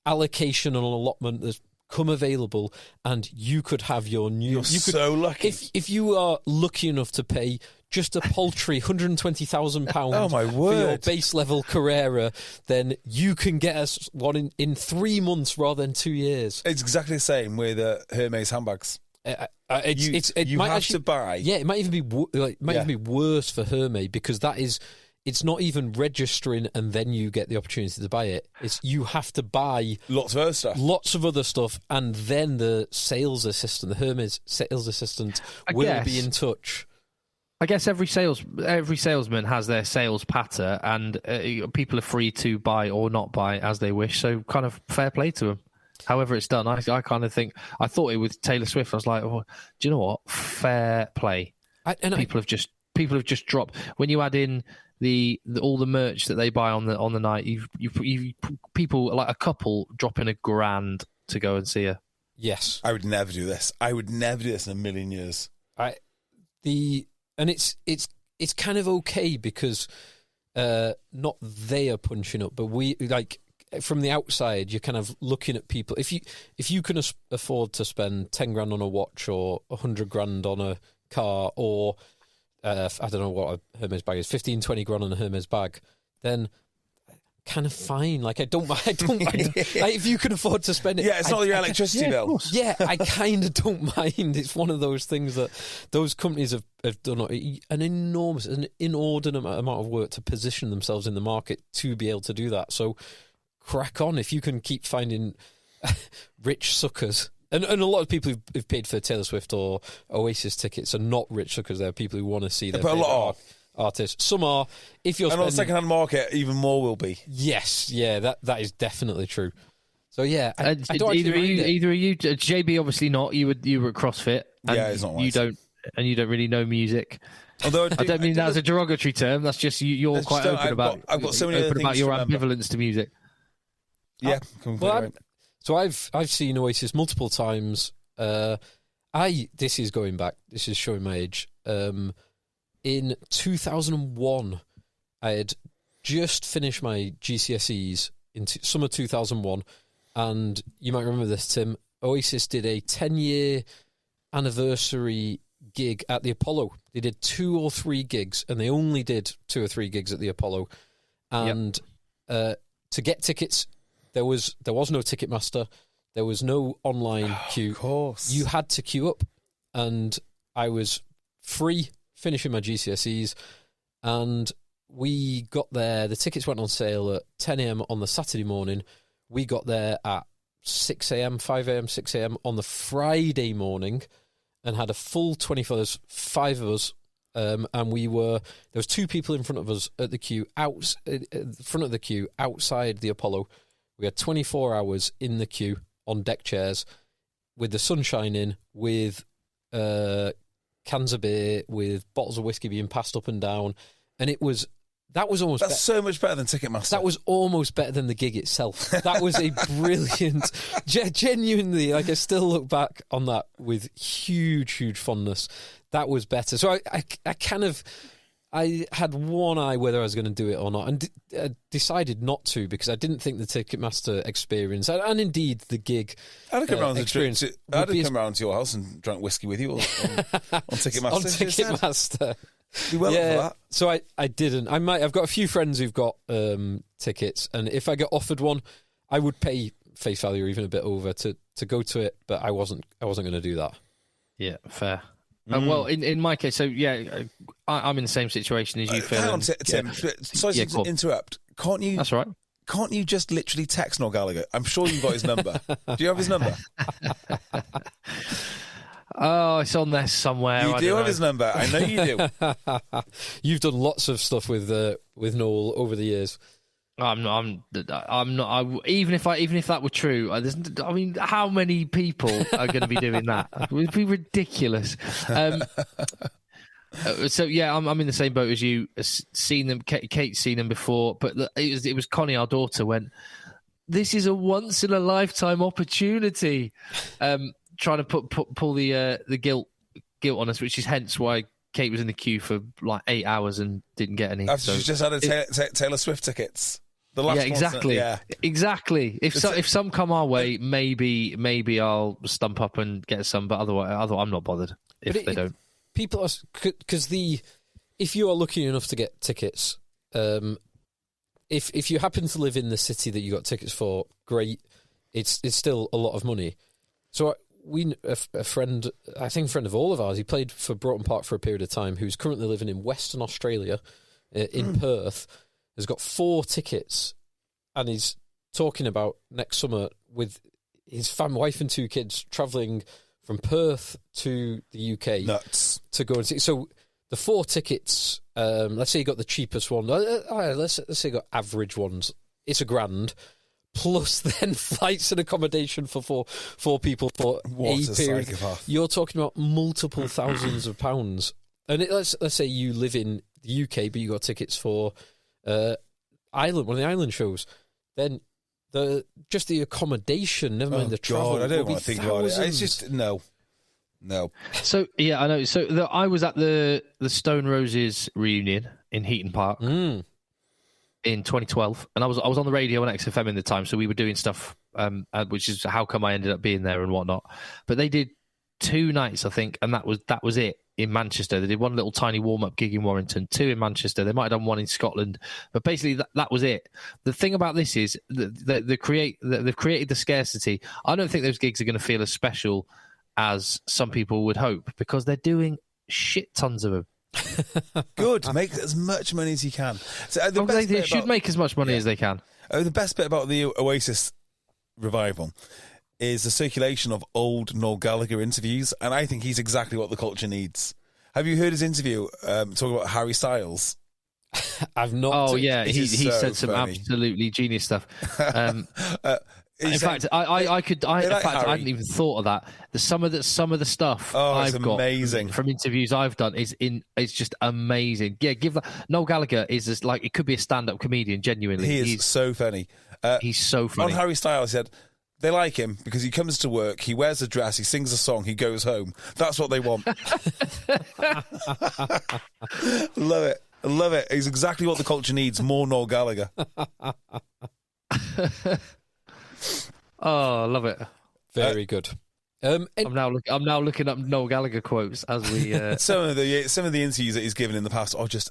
allocation and an allotment that's come available, and you could have your new. So lucky if you are lucky enough to pay just a paltry £120,000. Oh my word! For your base level Carrera, then you can get us one in 3 months rather than 2 years. It's exactly the same with Hermes handbags. You have to buy. Yeah, it might even be worse for Hermes, because it's not even registering and then you get the opportunity to buy it. It's you have to buy lots of other stuff, and then the sales assistant, the Hermes sales assistant, will be in touch. I guess every salesman has their sales patter, and people are free to buy or not buy as they wish. So, kind of fair play to them. However it's done, I kind of think, I thought it with Taylor Swift. I was like, oh, do you know what? Fair play. People have just dropped. When you add in all the merch that they buy on the night, you people, like a couple, dropping $1,000 to go and see her. Yes, I would never do this. I would never do this in a million years. It's kind of okay, because not they are punching up, but we, like, from the outside, you're kind of looking at people. If you can afford to spend $10,000 on a watch, or $100,000 on a car, or I don't know what a Hermes bag is, 15-20 on a Hermes bag, then kind of fine. Like, I don't like, if you can afford to spend it. Yeah, it's not your electricity bill. Yeah, I kind of don't mind. It's one of those things that those companies have done an inordinate amount of work to position themselves in the market to be able to do that. So crack on if you can keep finding rich suckers. And a lot of people who've paid for Taylor Swift or Oasis tickets are not rich suckers. They're people who want to see their favorite artists. Some are. If you're on the second-hand market, even more will be. Yes, yeah, that is definitely true. So yeah, I don't either of you, JB, obviously not. You were at CrossFit. Yeah, it's not right. You don't really know music. Although I don't mean that as a derogatory term. That's just you're quite open about. I've got so many open other about things your to remember. ambivalence to music. Yeah, completely right. So I've seen Oasis multiple times. This is going back. This is showing my age. In 2001, I had just finished my GCSEs in summer 2001, and you might remember this, Tim. Oasis did a 10-year anniversary gig at the Apollo. They did 2 or 3 gigs, and they only did 2 or 3 gigs at the Apollo. And to get tickets, there was no Ticketmaster. There was no online queue. Of course. You had to queue up, and I was free finishing my GCSEs, and we got there. The tickets went on sale at 10 a.m. on the Saturday morning. We got there at 6 a.m., 5 a.m., 6 a.m. on the Friday morning and had a full 24 hours, 5 of us. And there was 2 people in front of us at the queue, front of the queue, outside the Apollo. We had 24 hours in the queue on deck chairs with the sun shining, with cans of beer, with bottles of whiskey being passed up and down. And that's so much better than Ticketmaster. That was almost better than the gig itself. That was a brilliant, genuinely, like I still look back on that with huge fondness. That was better. So I had one eye whether I was going to do it or not, and decided not to because I didn't think the Ticketmaster experience and indeed the gig experience. I'd have come round to your house and drank whiskey with you on Ticketmaster. On Ticketmaster. Be well for that. So I didn't. I've got a few friends who've got tickets, and if I get offered one, I would pay face value or even a bit over to go to it, but I wasn't going to do that. Yeah, fair. Well, in my case, so yeah, I'm in the same situation as you, Phil. Hang on, Tim. Sorry to interrupt. Can't you? That's right. Can't you just literally text Noel Gallagher? I'm sure you've got his number. Do you have his number? Oh, it's on there somewhere. You do have his number. I know you do. You've done lots of stuff with Noel over the years. I'm not. Even if that were true, how many people are going to be doing that? It would be ridiculous. So yeah, I'm in the same boat as you. Seen them. Kate's seen them before, but it was Connie, our daughter, went, "This is a once in a lifetime opportunity." Trying to pull the guilt on us, which is hence why Kate was in the queue for like 8 hours and didn't get any. After she's just had Taylor Swift tickets. The last exactly. One, exactly. If some come our way, maybe I'll stump up and get some, but otherwise I'm not bothered if they don't. People are because if you are lucky enough to get tickets, if you happen to live in the city that you got tickets for, great. It's still a lot of money. So a friend of all of ours, he played for Broughton Park for a period of time, who's currently living in Western Australia, in Perth, has got 4 tickets, and he's talking about next summer with his wife and 2 kids travelling from Perth to the UK. Nuts. To go and see. So the 4 tickets, let's say you got the cheapest one. Let's say you got average ones. It's $1,000. Plus then flights and accommodation for four people for a period. Psychopath. You're talking about multiple thousands of pounds. And let's say you live in the UK, but you got tickets for one of the island shows. Then the accommodation, never mind the travel. God, I don't want to think about it. It's just no. So yeah, I know. So I was at the Stone Roses reunion in Heaton Park. In 2012, and I was on the radio on XFM in the time, so we were doing stuff, which is how come I ended up being there and whatnot. But they did 2 nights, I think, and that was it in Manchester. They did one little tiny warm-up gig in Warrington, 2 in Manchester. They might have done 1 in Scotland, but basically that was it. The thing about this is they've created the scarcity. I don't think those gigs are going to feel as special as some people would hope because they're doing shit tons of them. Good. Make as much money as you can. So they should make as much money as they can. The best bit about the Oasis revival is the circulation of old Noel Gallagher interviews, and I think he's exactly what the culture needs. Have you heard his interview talking about Harry Styles? I've not. Oh yeah, he so said some funny. Absolutely genius stuff. In fact, I hadn't even thought of that. Some of the stuff I've got amazing from interviews I've done is just amazing. Yeah, give that. Noel Gallagher is just like, it could be a stand-up comedian. Genuinely, he's so funny. He's so funny. On Harry Styles said they like him because he comes to work, he wears a dress, he sings a song, he goes home. That's what they want. Love it. I love it. He's exactly what the culture needs. More Noel Gallagher. Oh, I love it. Very good. I'm now looking up Noel Gallagher quotes as we. Some of the interviews that he's given in the past are just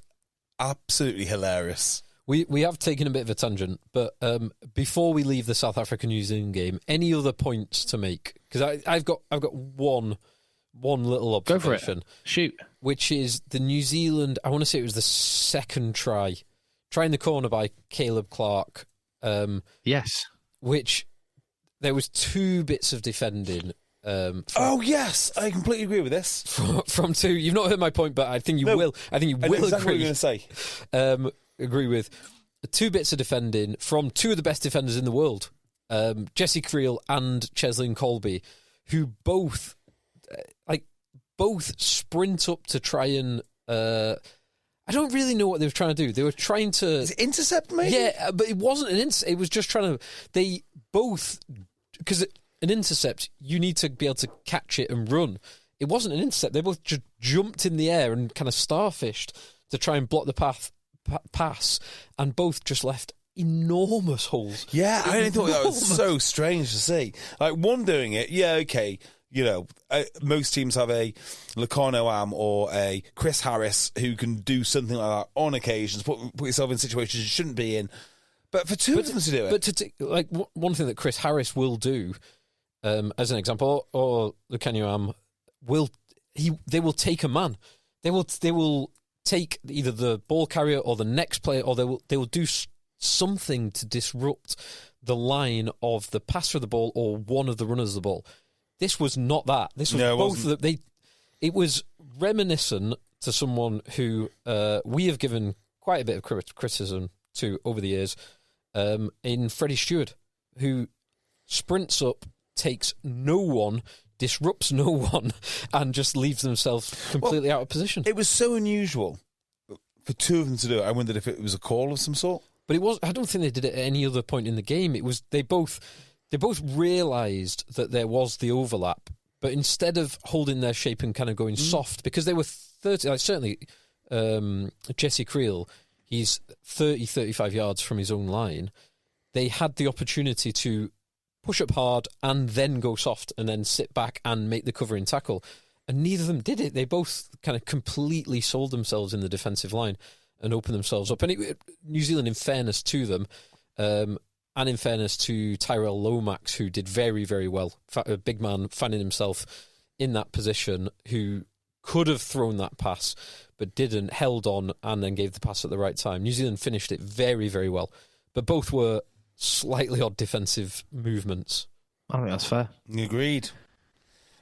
absolutely hilarious. We have taken a bit of a tangent, but before we leave the South Africa-New Zealand game, any other points to make? Because I've got one little observation. Go for it. Shoot. Which is the New Zealand. I want to say it was the second try in the corner by Caleb Clark. Yes. Which there was two bits of defending. Yes, I completely agree with this. From two, you've not heard my point, but I think you will. I think you will exactly agree. What you're going to say. Agree with two bits of defending from two of the best defenders in the world, Jesse Creel and Cheslin Colby, who both sprint up to try and. I don't really know what they were trying to do. They were trying to... Is it intercept, maybe? Yeah, but it wasn't an intercept. It was just trying to... They both... Because an intercept, you need to be able to catch it and run. It wasn't an intercept. They both just jumped in the air and kind of starfished to try and block the pass, and both just left enormous holes. Yeah, I only thought that was so strange to see. Like, one doing it, yeah, okay... You know, most teams have a Lacano Am or a Chris Harris who can do something like that on occasions, put yourself in situations you shouldn't be in. But for two of them to do it... But one thing that Chris Harris will do, as an example, or Lacano Am, they will take a man. They will take either the ball carrier or the next player, or they will do something to disrupt the line of the passer of the ball or one of the runners of the ball. This was not that. This was both of them. It was reminiscent to someone who we have given quite a bit of criticism to over the years, in Freddie Stewart, who sprints up, takes no one, disrupts no one, and just leaves themselves completely out of position. It was so unusual for two of them to do it. I wondered if it was a call of some sort. But it was. I don't think they did it at any other point in the game. It was they both realised that there was the overlap, but instead of holding their shape and kind of going soft, because they were 30, certainly Jesse Creel, he's 30, 35 yards from his own line, they had the opportunity to push up hard and then go soft and then sit back and make the covering tackle. And neither of them did it. They both kind of completely sold themselves in the defensive line and opened themselves up. And New Zealand, in fairness to them, and in fairness to Tyrell Lomax, who did very, very well, a big man finding himself in that position, who could have thrown that pass but didn't, held on and then gave the pass at the right time. New Zealand finished it very, very well. But both were slightly odd defensive movements. I think that's fair. Agreed.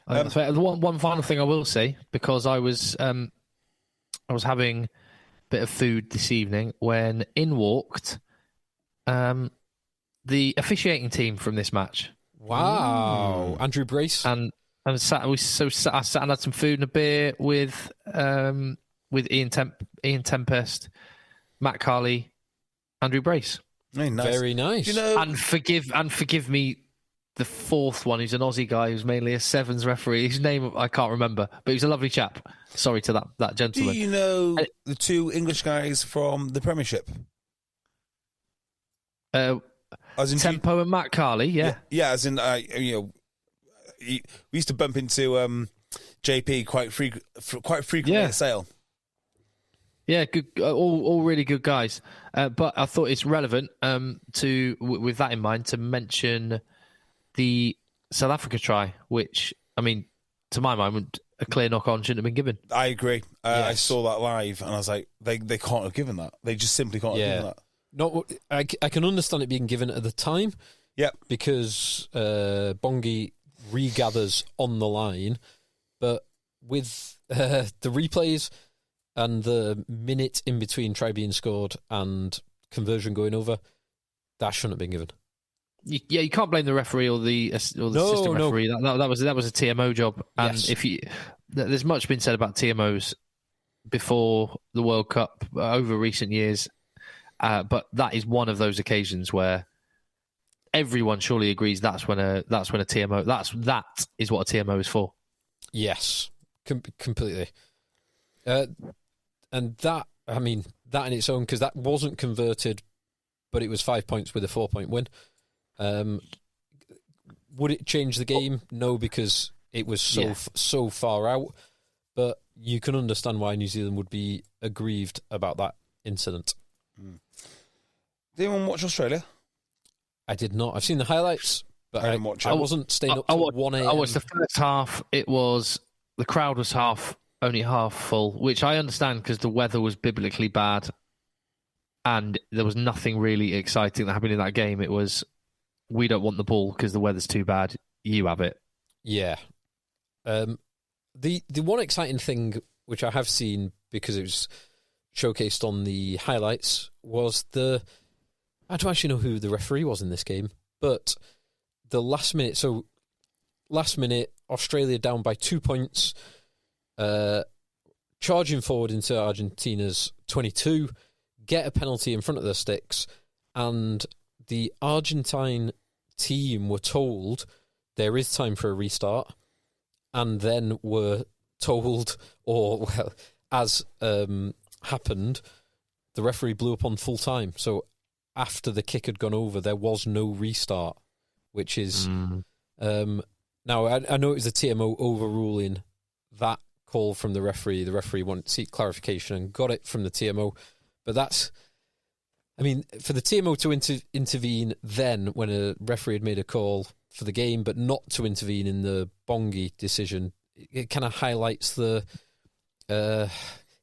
I think that's fair. One final thing I will say, because I was having a bit of food this evening when in walked the officiating team from this match. Wow. Andrew Brace. And I sat and had some food and a beer with Ian Tempest, Matt Carley, Andrew Brace. Very nice. Very nice. You know, and forgive me, the fourth one, who's an Aussie guy who's mainly a sevens referee. His name I can't remember, but he's a lovely chap. Sorry to that gentleman. Do you know the two English guys from the Premiership? Tempo and Matt Carley, yeah. Yeah, as in, we used to bump into JP quite frequently at Sale. Yeah, good, all really good guys. But I thought it's relevant with that in mind to mention the South Africa try, which, I mean, to my mind, a clear knock-on shouldn't have been given. I agree. Yes. I saw that live, and I was like, they can't have given that. They just simply can't have given that. No, I can understand it being given at the time. Yeah, because Bongi regathers on the line, but with the replays and the minute in between try being scored and conversion going over, that shouldn't have been given. You can't blame the referee or the system referee. That was a TMO job. And there's much been said about TMOs before the World Cup over recent years, but that is one of those occasions where everyone surely agrees that's when a TMO that is what a TMO is for. Yes, completely. And that in its own, because that wasn't converted, but it was 5 points with a 4-point win. Would it change the game? No, because it was so far out. But you can understand why New Zealand would be aggrieved about that incident. Did anyone watch Australia? I did not. I've seen the highlights, but I wasn't staying up till 1 a.m. I watched the first half. The crowd was only half full, which I understand because the weather was biblically bad and there was nothing really exciting that happened in that game. It was, we don't want the ball because the weather's too bad. You have it. Yeah. The one exciting thing, which I have seen because it was showcased on the highlights, was I don't actually know who the referee was in this game, but the last minute, Australia down by 2 points, charging forward into Argentina's 22, get a penalty in front of their sticks, and the Argentine team were told there is time for a restart, and then were told, as happened, the referee blew up on full time. So after the kick had gone over, there was no restart, which is... now, I know it was the TMO overruling that call from the referee. The referee wanted to seek clarification and got it from the TMO. But that's... for the TMO to intervene then when a referee had made a call for the game, but not to intervene in the Bongi decision, it kind of highlights the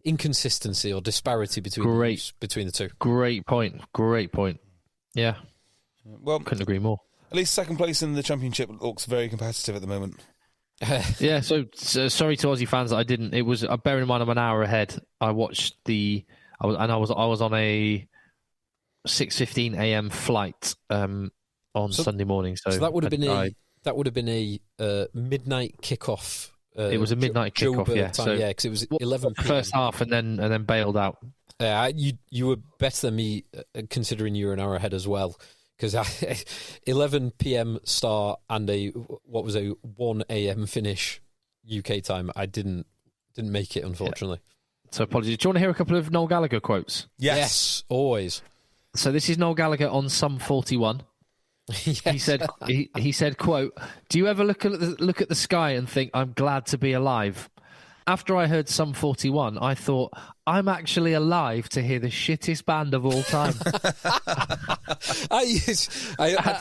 inconsistency or disparity between the two. Great point. Yeah. Well, couldn't agree more. At least second place in the championship looks very competitive at the moment. Yeah. So sorry to Aussie fans that I didn't. It was bearing in mind I'm an hour ahead. I watched I was on a 6:15 a.m. flight on Sunday morning. So that would have been a midnight kickoff. It was a midnight kickoff, yeah. Time, so because it was 11 p.m. First half and then bailed out. You were better than me, considering you were an hour ahead as well. Because 11 p.m. start and a 1 a.m. finish UK time, I didn't make it, unfortunately. Yeah. So apologies. Do you want to hear a couple of Noel Gallagher quotes? Yes, always. So this is Noel Gallagher on Sum 41. Yes. He said, quote, "Do you ever look at the sky and think, I'm glad to be alive? After I heard Sum 41, I thought, I'm actually alive to hear the shittest band of all time."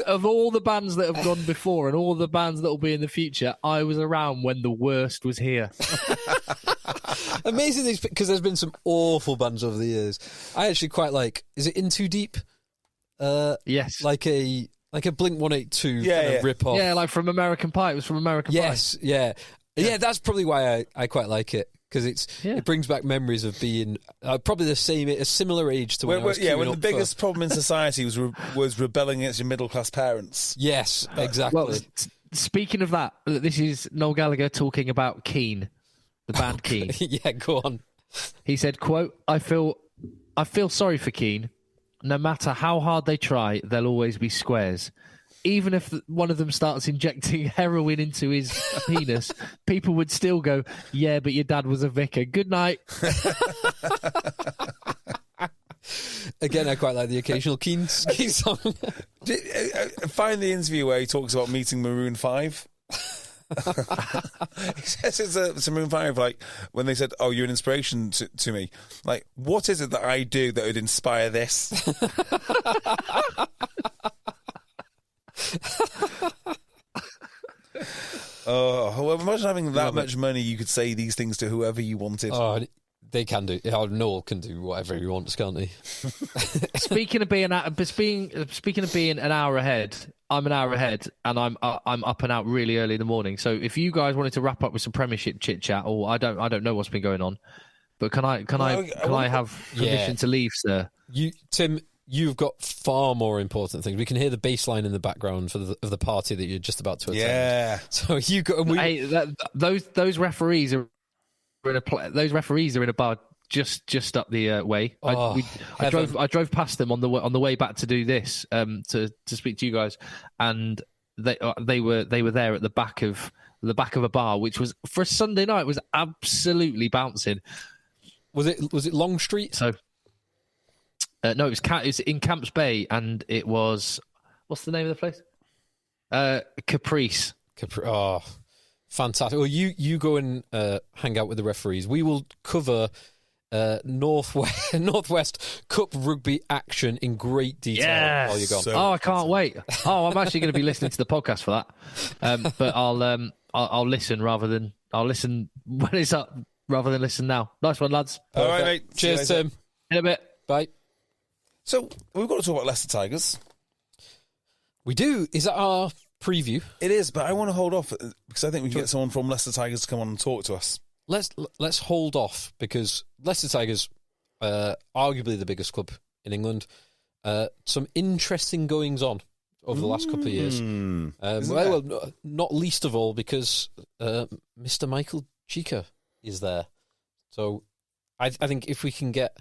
Of all the bands that have gone before and all the bands that will be in the future, I was around when the worst was here. Amazing, because there's been some awful bands over the years. I actually quite like, is it In Too Deep? Yes. Like a Blink 182 kind of rip-off. Yeah, like from American Pie. It was from American Pie. Yes, yeah. Yeah, that's probably why I quite like it, because it brings back memories of being probably a similar age to when I was when the biggest problem in society was rebelling against your middle-class parents. Yes, exactly. Well, speaking of that, this is Noel Gallagher talking about Keane, the band Keane. Yeah, go on. He said, quote, I feel sorry for Keane. No matter how hard they try, there'll always be squares. Even if one of them starts injecting heroin into his penis, people would still go, yeah, but your dad was a vicar. Good night. Again, I quite like the occasional Keane song. Find the interview where he talks about meeting Maroon 5. He says it's a Maroon 5, like, when they said, oh, you're an inspiration to me. Like, what is it that I do that would inspire this? Well, imagine having that much money, you could say these things to whoever you wanted. Oh, they can do. Noel can do whatever he wants, can't he? Speaking of being an hour ahead, I'm an hour ahead, and I'm up and out really early in the morning. So if you guys wanted to wrap up with some Premiership chit chat, or I don't know what's been going on, but can I have permission to leave, sir? Tim, you've got far more important things. We can hear the bass line in the background of the party that you're just about to attend. Yeah. So you got. Those referees are those referees are in a bar just up the way. I drove past them on the way back to do this to speak to you guys, and they were there at the back of a bar, which was for a Sunday night was absolutely bouncing. Was it Long Street? So no, it's in Camps Bay, and it was, what's the name of the place? Caprice. Oh, fantastic! Well, you go and hang out with the referees. We will cover Northwest Cup rugby action in great detail while you're gone. I can't wait. I'm actually going to be listening to the podcast for that. But I'll listen I'll listen when it's up rather than listen now. Nice one, lads. All right, mate. Cheers, Tim. In a bit. Bye. So we've got to talk about Leicester Tigers. We do. Is that our preview? It is, but I want to hold off because I think we can get someone from Leicester Tigers to come on and talk to us. Let's hold off because Leicester Tigers, arguably the biggest club in England, some interesting goings on over the last couple of years. Well, not least of all because Mr. Michael Cheika is there. So I think if we can get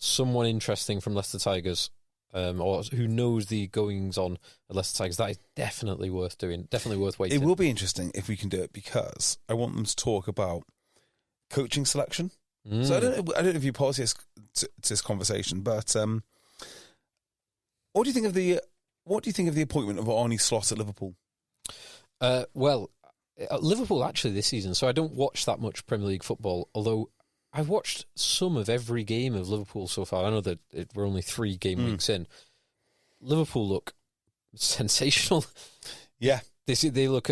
someone interesting from Leicester Tigers, or who knows the goings on at Leicester Tigers, that is definitely worth doing. Definitely worth waiting. It will be interesting if we can do it because I want them to talk about coaching selection. So I don't know if you pause this conversation, but what do you think of the appointment of Arnie Slot at Liverpool? Well, Liverpool actually this season. So I don't watch that much Premier League football, although I've watched some of every game of Liverpool so far. I know that we're only 3 game weeks in. Liverpool look sensational. Yeah. They look,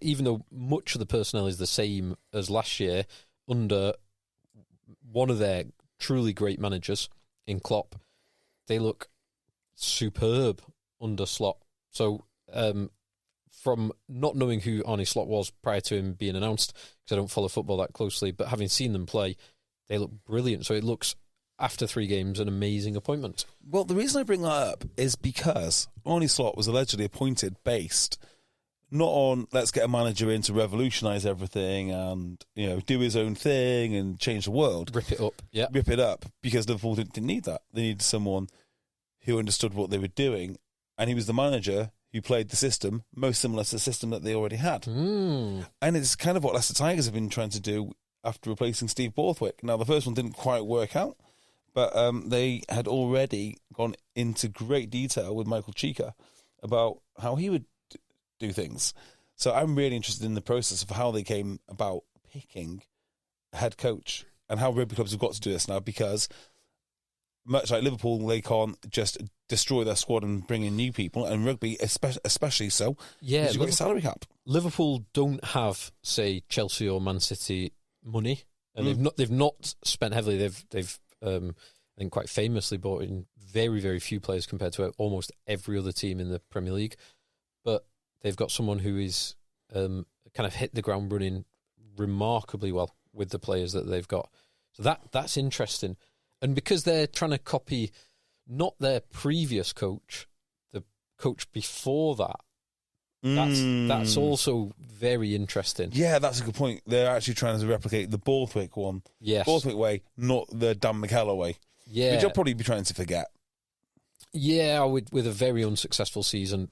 even though much of the personnel is the same as last year, under one of their truly great managers in Klopp, they look superb under Slot. So from not knowing who Arnie Slot was prior to him being announced, because I don't follow football that closely, but having seen them play, they look brilliant. So it looks, after 3 games, an amazing appointment. Well, the reason I bring that up is because Arnie Slot was allegedly appointed based not on let's get a manager in to revolutionise everything and do his own thing and change the world. Rip it up. Yeah. Rip it up, because Liverpool didn't need that. They needed someone who understood what they were doing, and he was the manager who played the system most similar to the system that they already had. And it's kind of what Leicester Tigers have been trying to do after replacing Steve Borthwick. Now, the first one didn't quite work out, but they had already gone into great detail with Michael Cheika about how he would do things. So I'm really interested in the process of how they came about picking a head coach and how rugby clubs have got to do this now, because much like Liverpool, they can't just destroy their squad and bring in new people, and rugby especially so. Yeah, you've got your salary cap. Liverpool don't have, say, Chelsea or Man City money, and they've not spent heavily. They've I think quite famously bought in very, very few players compared to almost every other team in the Premier League, but they've got someone who is kind of hit the ground running remarkably well with the players that they've got. So that's interesting. And because they're trying to copy not their previous coach, the coach before that, that's also very interesting. Yeah, that's a good point. They're actually trying to replicate the Borthwick one. Yes. Borthwick way, not the Dan McKellar way. Yeah. Which I'll probably be trying to forget. Yeah, with a very unsuccessful season,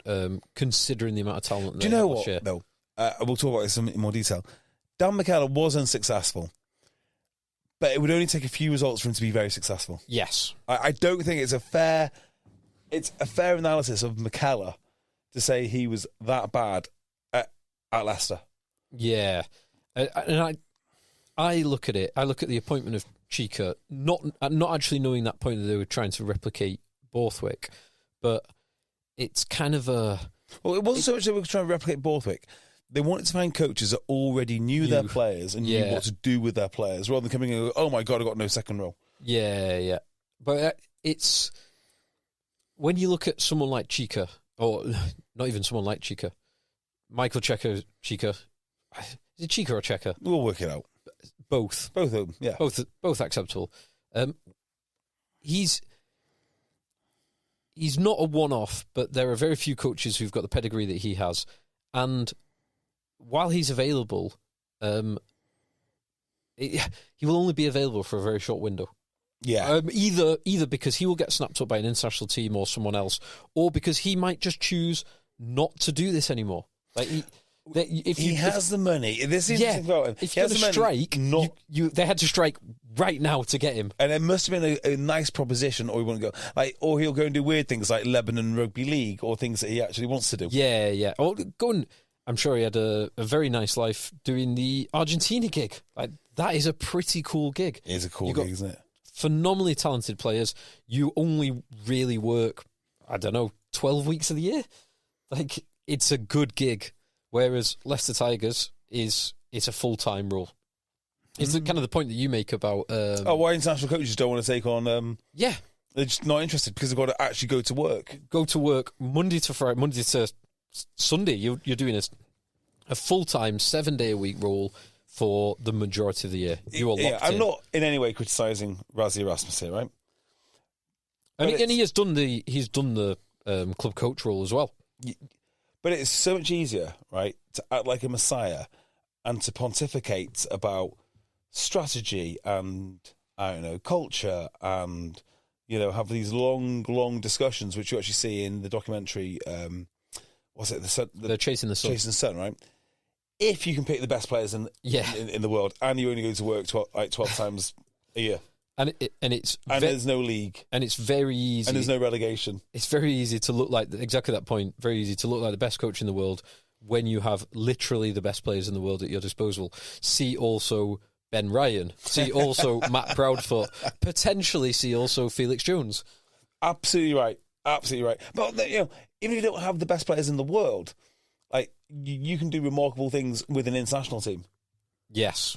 considering the amount of talent. Do you know what, though? We'll talk about this in more detail. Dan McKellar was unsuccessful, but it would only take a few results for him to be very successful. Yes. I don't think it's a fair analysis of McKellar to say he was that bad at Leicester. Yeah. And I look at it, I look at the appointment of Cheika, not actually knowing that point that they were trying to replicate Borthwick, but it's kind of a... Well, it wasn't so much they were trying to replicate Borthwick. They wanted to find coaches that already knew their players and knew what to do with their players, rather than coming in and go, oh my God, I've got no second row. Yeah. But it's... When you look at someone like Cheika, or not even someone like Cheika, Michael Cheika, is it Cheika or Cheika? We'll work it out. Both. Both of them, yeah. Both acceptable. He's he's not a one-off, but there are very few coaches who've got the pedigree that he has. And while he's available, he will only be available for a very short window. Yeah. Either because he will get snapped up by an international team or someone else, or because he might just choose not to do this anymore. Like if he has the money. This is interesting about him. If you're going to strike, they had to strike right now to get him. And it must have been a nice proposition, or he won't go. Or he'll go and do weird things like Lebanon Rugby League, or things that he actually wants to do. Yeah. Or I'm sure he had a very nice life doing the Argentina gig. Like, that is a pretty cool gig. It is a cool gig, isn't it? Phenomenally talented players. You only really work, 12 weeks of the year. Like, it's a good gig. Whereas Leicester Tigers it's a full-time role. It's kind of the point that you make about... why international coaches don't want to take on... Yeah. They're just not interested because they've got to actually go to work. Go to work Monday to Friday, Monday to Sunday. You're doing a full-time 7-day-a-week role for the majority of the year. You are locked I'm in. not in any way criticising Razzie Erasmus here, right? And he's done the club coach role as well. But it's so much easier, right, to act like a messiah and to pontificate about strategy and, culture and, have these long discussions, which you actually see in the documentary, They're Chasing the Sun. Chasing the Sun, right? If you can pick the best players in the world and you only go to work 12 times a year. And it's there's no league. And it's very easy. And there's no relegation. It's very easy to look like, exactly that point, very easy to look like the best coach in the world when you have literally the best players in the world at your disposal. See also Ben Ryan. See also Matt Proudfoot. Potentially see also Felix Jones. Absolutely right. But, even if you don't have the best players in the world, like, you can do remarkable things with an international team. Yes.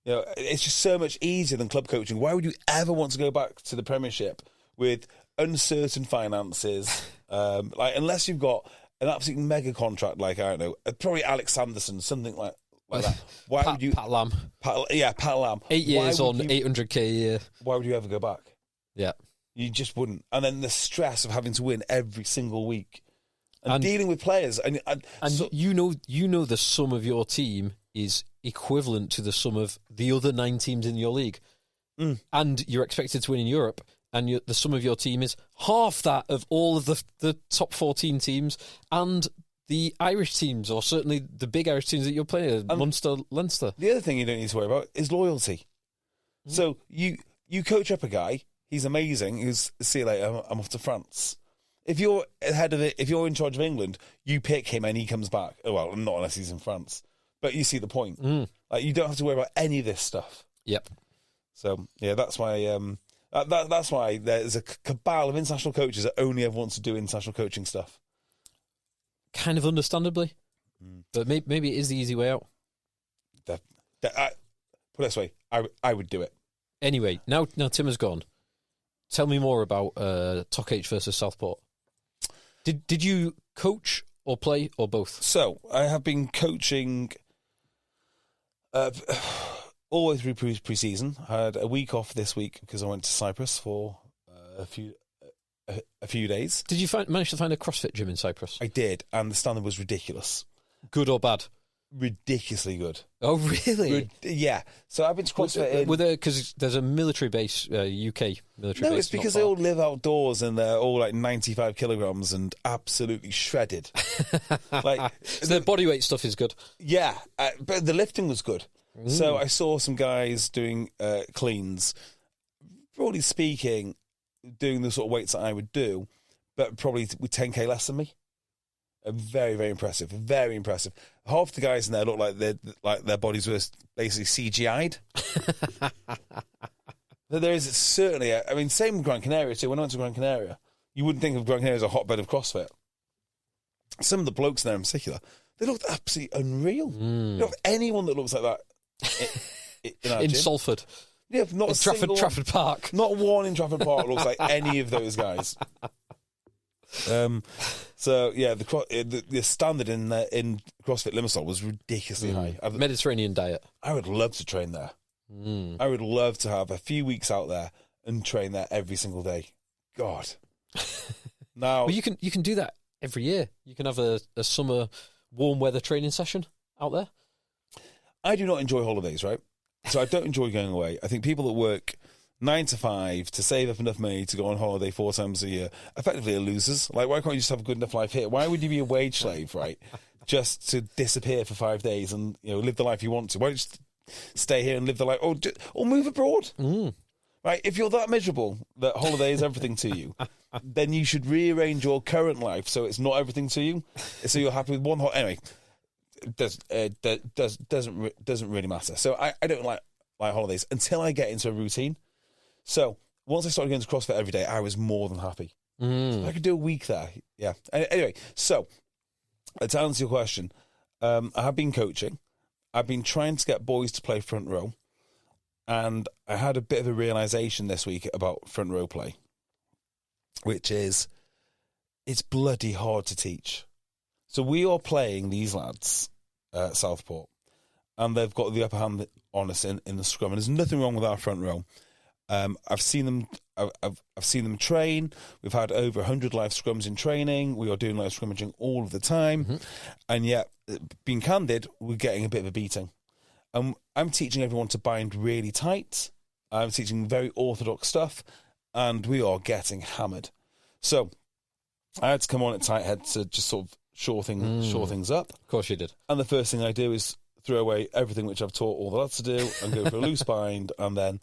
It's just so much easier than club coaching. Why would you ever want to go back to the Premiership with uncertain finances? Unless you've got an absolute mega contract, like, I don't know, probably Alex Sanderson, something like that. Why would you? Pat Lam. Pat Lam. 8 years on 800k a year. Why would you ever go back? Yeah. You just wouldn't. And then the stress of having to win every single week and dealing with players. And you know the sum of your team is equivalent to the sum of the other 9 teams in your league. And you're expected to win in Europe, and the sum of your team is half that of all of the top 14 teams and the Irish teams, or certainly the big Irish teams that you're playing, Munster, Leinster. The other thing you don't need to worry about is loyalty. So you coach up a guy, he's amazing, he's, see you later, I'm off to France. If you're ahead of it, if you're in charge of England, you pick him and he comes back. Oh, well, not unless he's in France. But you see the point. Like, you don't have to worry about any of this stuff. Yep. So, yeah, that's why that's why there's a cabal of international coaches that only ever wants to do international coaching stuff. Kind of understandably. But maybe it is the easy way out. Put it this way, I would do it. Anyway, now Tim has gone. Tell me more about Toc versus Southport. Did you coach or play or both? So, I have been coaching all the way through pre-season. I had a week off this week because I went to Cyprus for a few days. Did you manage to find a CrossFit gym in Cyprus? I did, and the standard was ridiculous. Good or bad? Ridiculously good. Oh, really? Yeah. So I've been to CrossFit because there's a military base, UK military base. No, it's because they all live outdoors and they're all like 95 kilograms and absolutely shredded. So the bodyweight stuff is good. Yeah, but the lifting was good. So I saw some guys doing cleans, broadly speaking, doing the sort of weights that I would do, but probably with 10k less than me. Very, very impressive. Very impressive. Half the guys in there look like their bodies were basically CGI'd. There is certainly, same with Gran Canaria too. When I went to Gran Canaria, you wouldn't think of Gran Canaria as a hotbed of CrossFit. Some of the blokes in there in particular, they looked absolutely unreal. You don't have anyone that looks like that in gym. Salford. Yeah, not in Trafford Park. Not one in Trafford Park looks like any of those guys. So yeah, the standard in CrossFit Limassol was ridiculously high. Mediterranean diet. I would love to train there. I would love to have a few weeks out there and train there every single day. God, Now, Well, you can do that every year. You can have a summer warm weather training session out there. I do not enjoy holidays, right? So I don't enjoy going away. I think people that work 9 to 5 to save up enough money to go on holiday 4 times a year effectively are losers. Like, why can't you just have a good enough life here? Why would you be a wage slave, right? Just to disappear for 5 days and live the life you want to. Why don't you just stay here and live the life, or move abroad? Right? If you're that miserable that holiday is everything to you, then you should rearrange your current life so it's not everything to you. So you're happy with one holiday. Anyway, doesn't really matter. So I don't like holidays until I get into a routine. So once I started going to CrossFit every day, I was more than happy. I could do a week there. Yeah. Anyway, so to answer your question, I have been coaching. I've been trying to get boys to play front row. And I had a bit of a realisation this week about front row play, which is it's bloody hard to teach. So we are playing these lads at Southport, and they've got the upper hand on us in the scrum. And there's nothing wrong with our front row. I've seen them. I've seen them train. We've had over 100 live scrums in training. We are doing live scrummaging all of the time, and yet, being candid, we're getting a bit of a beating. I'm teaching everyone to bind really tight. I'm teaching very orthodox stuff, and we are getting hammered. So I had to come on at tight head to just sort of shore things up. Of course you did. And the first thing I do is throw away everything which I've taught all the lads to do and go for a loose bind. And then,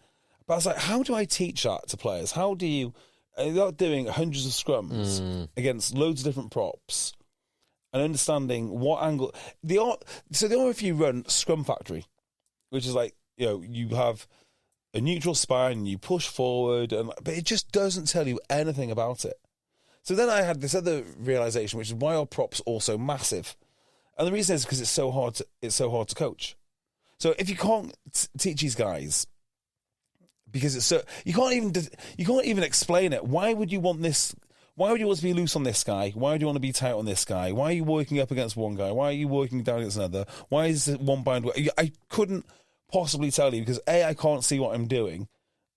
but I was like, how do I teach that to players? How do you, without doing hundreds of scrums against loads of different props and understanding what angle, so the if you run Scrum Factory, which is like, you have a neutral spine, you push forward, but it just doesn't tell you anything about it. So then I had this other realization, which is why are props also massive? And the reason is because it's so hard to coach. So if you can't teach these guys, because it's so you can't even explain it. Why would you want this? Why would you want to be loose on this guy? Why would you want to be tight on this guy? Why are you working up against one guy? Why are you working down against another? Why is it one bind? I couldn't possibly tell you because I can't see what I'm doing,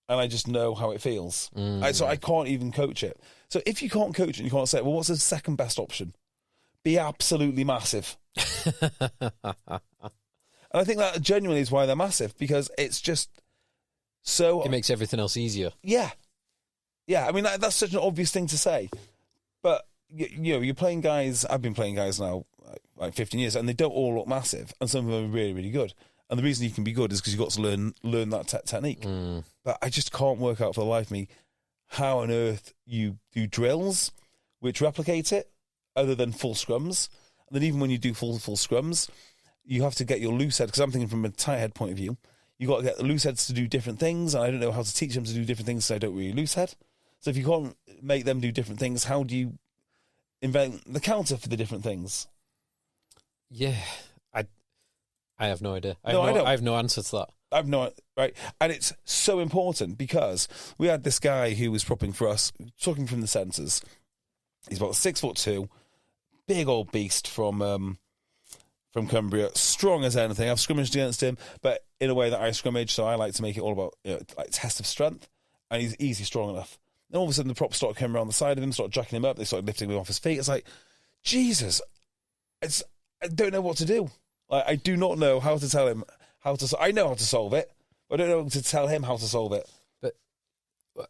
and I just know how it feels. So I can't even coach it. So if you can't coach it, you can't say, well, what's the second best option? Be absolutely massive. And I think that genuinely is why they're massive, because it's just so... It makes everything else easier. Yeah. Yeah, I mean, that's such an obvious thing to say. But, you're playing guys... I've been playing guys now, like 15 years, and they don't all look massive, and some of them are really, really good. And the reason you can be good is because you've got to learn that technique. But I just can't work out for the life of me how on earth you do drills which replicate it, other than full scrums. And then even when you do full scrums, you have to get your loose head, because I'm thinking from a tight head point of view, you've got to get the loose heads to do different things, and I don't know how to teach them to do different things, so I don't really loose head. So if you can't make them do different things, how do you invent the counter for the different things? Yeah, I have no idea. I don't. I have no answer to that. I've no, right? And it's so important because we had this guy who was propping for us, talking from the centres. He's about 6'2", big old beast from Cumbria, strong as anything. I've scrimmaged against him, but in a way that I scrimmage, so I like to make it all about like test of strength, and he's easy strong enough. Then all of a sudden the props started coming around the side of him, started jacking him up, they started lifting him off his feet. It's like, Jesus, I don't know what to do. Like, I do not know how to tell him I know how to solve it, but I don't know how to tell him how to solve it. But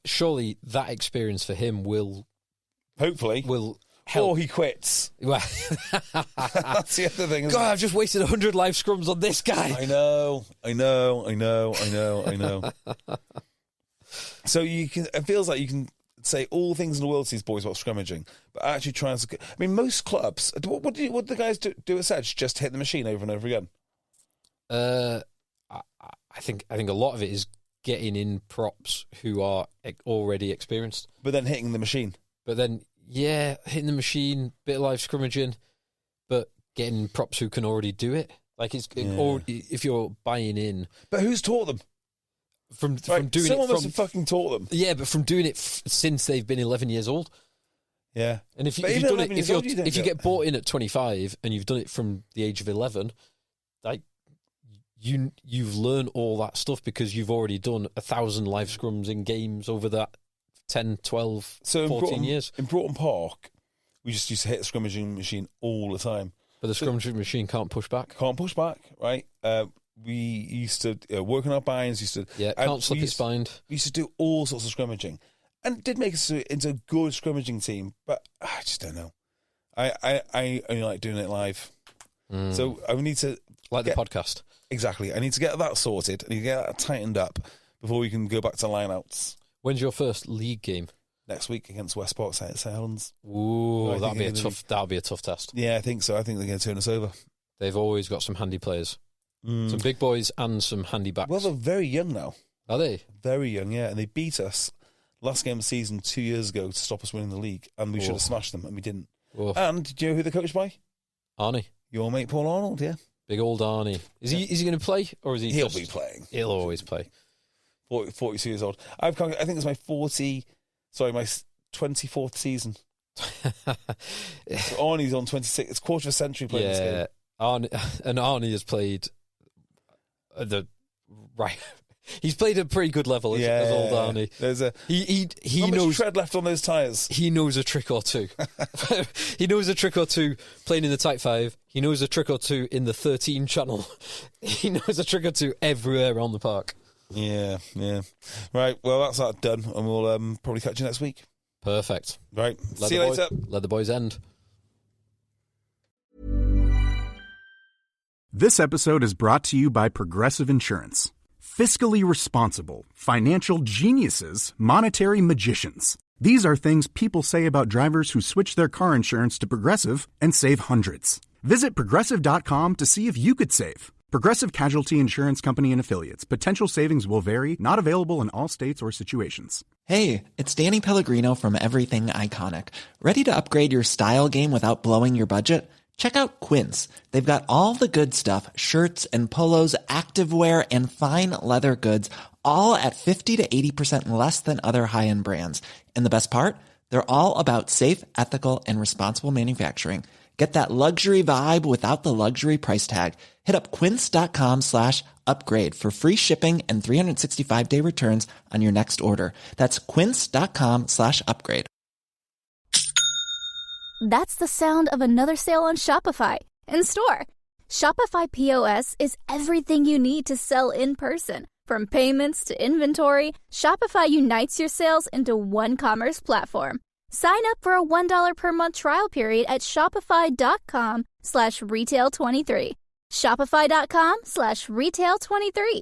surely that experience for him will help. Or he quits. Well, that's the other thing. God, I've just wasted 100 live scrums on this guy. I know. So it feels like you can say all things in the world to these boys about scrummaging, but actually trying to... I mean, most clubs... What do the guys do at Sedge? Just hit the machine over and over again? I think a lot of it is getting in props who are already experienced. But then hitting the machine. But then, yeah, hitting the machine, bit of live scrummaging, but getting props who can already do it. Like, if you're buying in... But who's taught them? From doing someone it must have fucking taught them. Yeah, but from doing it since they've been 11 years old. Yeah. And if you get bought in at 25 and you've done it from the age of 11, like you've learned all that stuff because you've already done 1,000 live scrums in games over that 10, 12, So 14 years. In Broughton Park, we just used to hit the scrummaging machine all the time. But the scrummaging machine can't push back. Can't push back, right? We used to work on our binds. Can't slip its bind. We used to do all sorts of scrummaging, and it did make us into a good scrummaging team. But I just don't know. I only like doing it live, so I need to the podcast. Exactly. I need to get that sorted. I need to get that tightened up before we can go back to lineouts. When's your first league game? Next week against West Park St Helens. Ooh, that'll be a tough test. Yeah, I think so. I think they're going to turn us over. They've always got some handy players. Some big boys and some handy backs. Well, they're very young now. Are they? Very young, yeah. And they beat us last game of the season 2 years ago to stop us winning the league. And we should have smashed them, and we didn't. And do you know who they're coached by? Arnie. Your mate Paul Arnold, yeah. Big old Arnie. Is he going to play? Or is he He'll be playing. He'll always play. 42 years old. I think it's my 24th season. So Arnie's on 26. It's quarter of a century playing this game. Arnie has played He's played a pretty good level as old Arnie. There's he not knows much tread left on those tyres. He knows a trick or two. He knows a trick or two playing in the Type 5. He knows a trick or two in the 13 channel. He knows a trick or two everywhere on the park. Yeah. Right, well, that's that done, and we'll probably catch you next week. Perfect. Right, see you later. Let the boys end. This episode is brought to you by Progressive Insurance. Fiscally responsible, financial geniuses, monetary magicians. These are things people say about drivers who switch their car insurance to Progressive and save hundreds. Visit Progressive.com to see if you could save. Progressive Casualty Insurance Company and Affiliates. Potential savings will vary. Not available in all states or situations. Hey, it's Danny Pellegrino from Everything Iconic. Ready to upgrade your style game without blowing your budget? Check out Quince. They've got all the good stuff, shirts and polos, activewear, and fine leather goods, all at 50 to 80% less than other high-end brands. And the best part? They're all about safe, ethical, and responsible manufacturing. Get that luxury vibe without the luxury price tag. Hit up quince.com/upgrade for free shipping and 365-day returns on your next order. That's quince.com/upgrade. That's the sound of another sale on Shopify in store. Shopify POS is everything you need to sell in person. From payments to inventory, Shopify unites your sales into one commerce platform. Sign up for a $1 per month trial period at shopify.com/retail23. Shopify.com/retail23.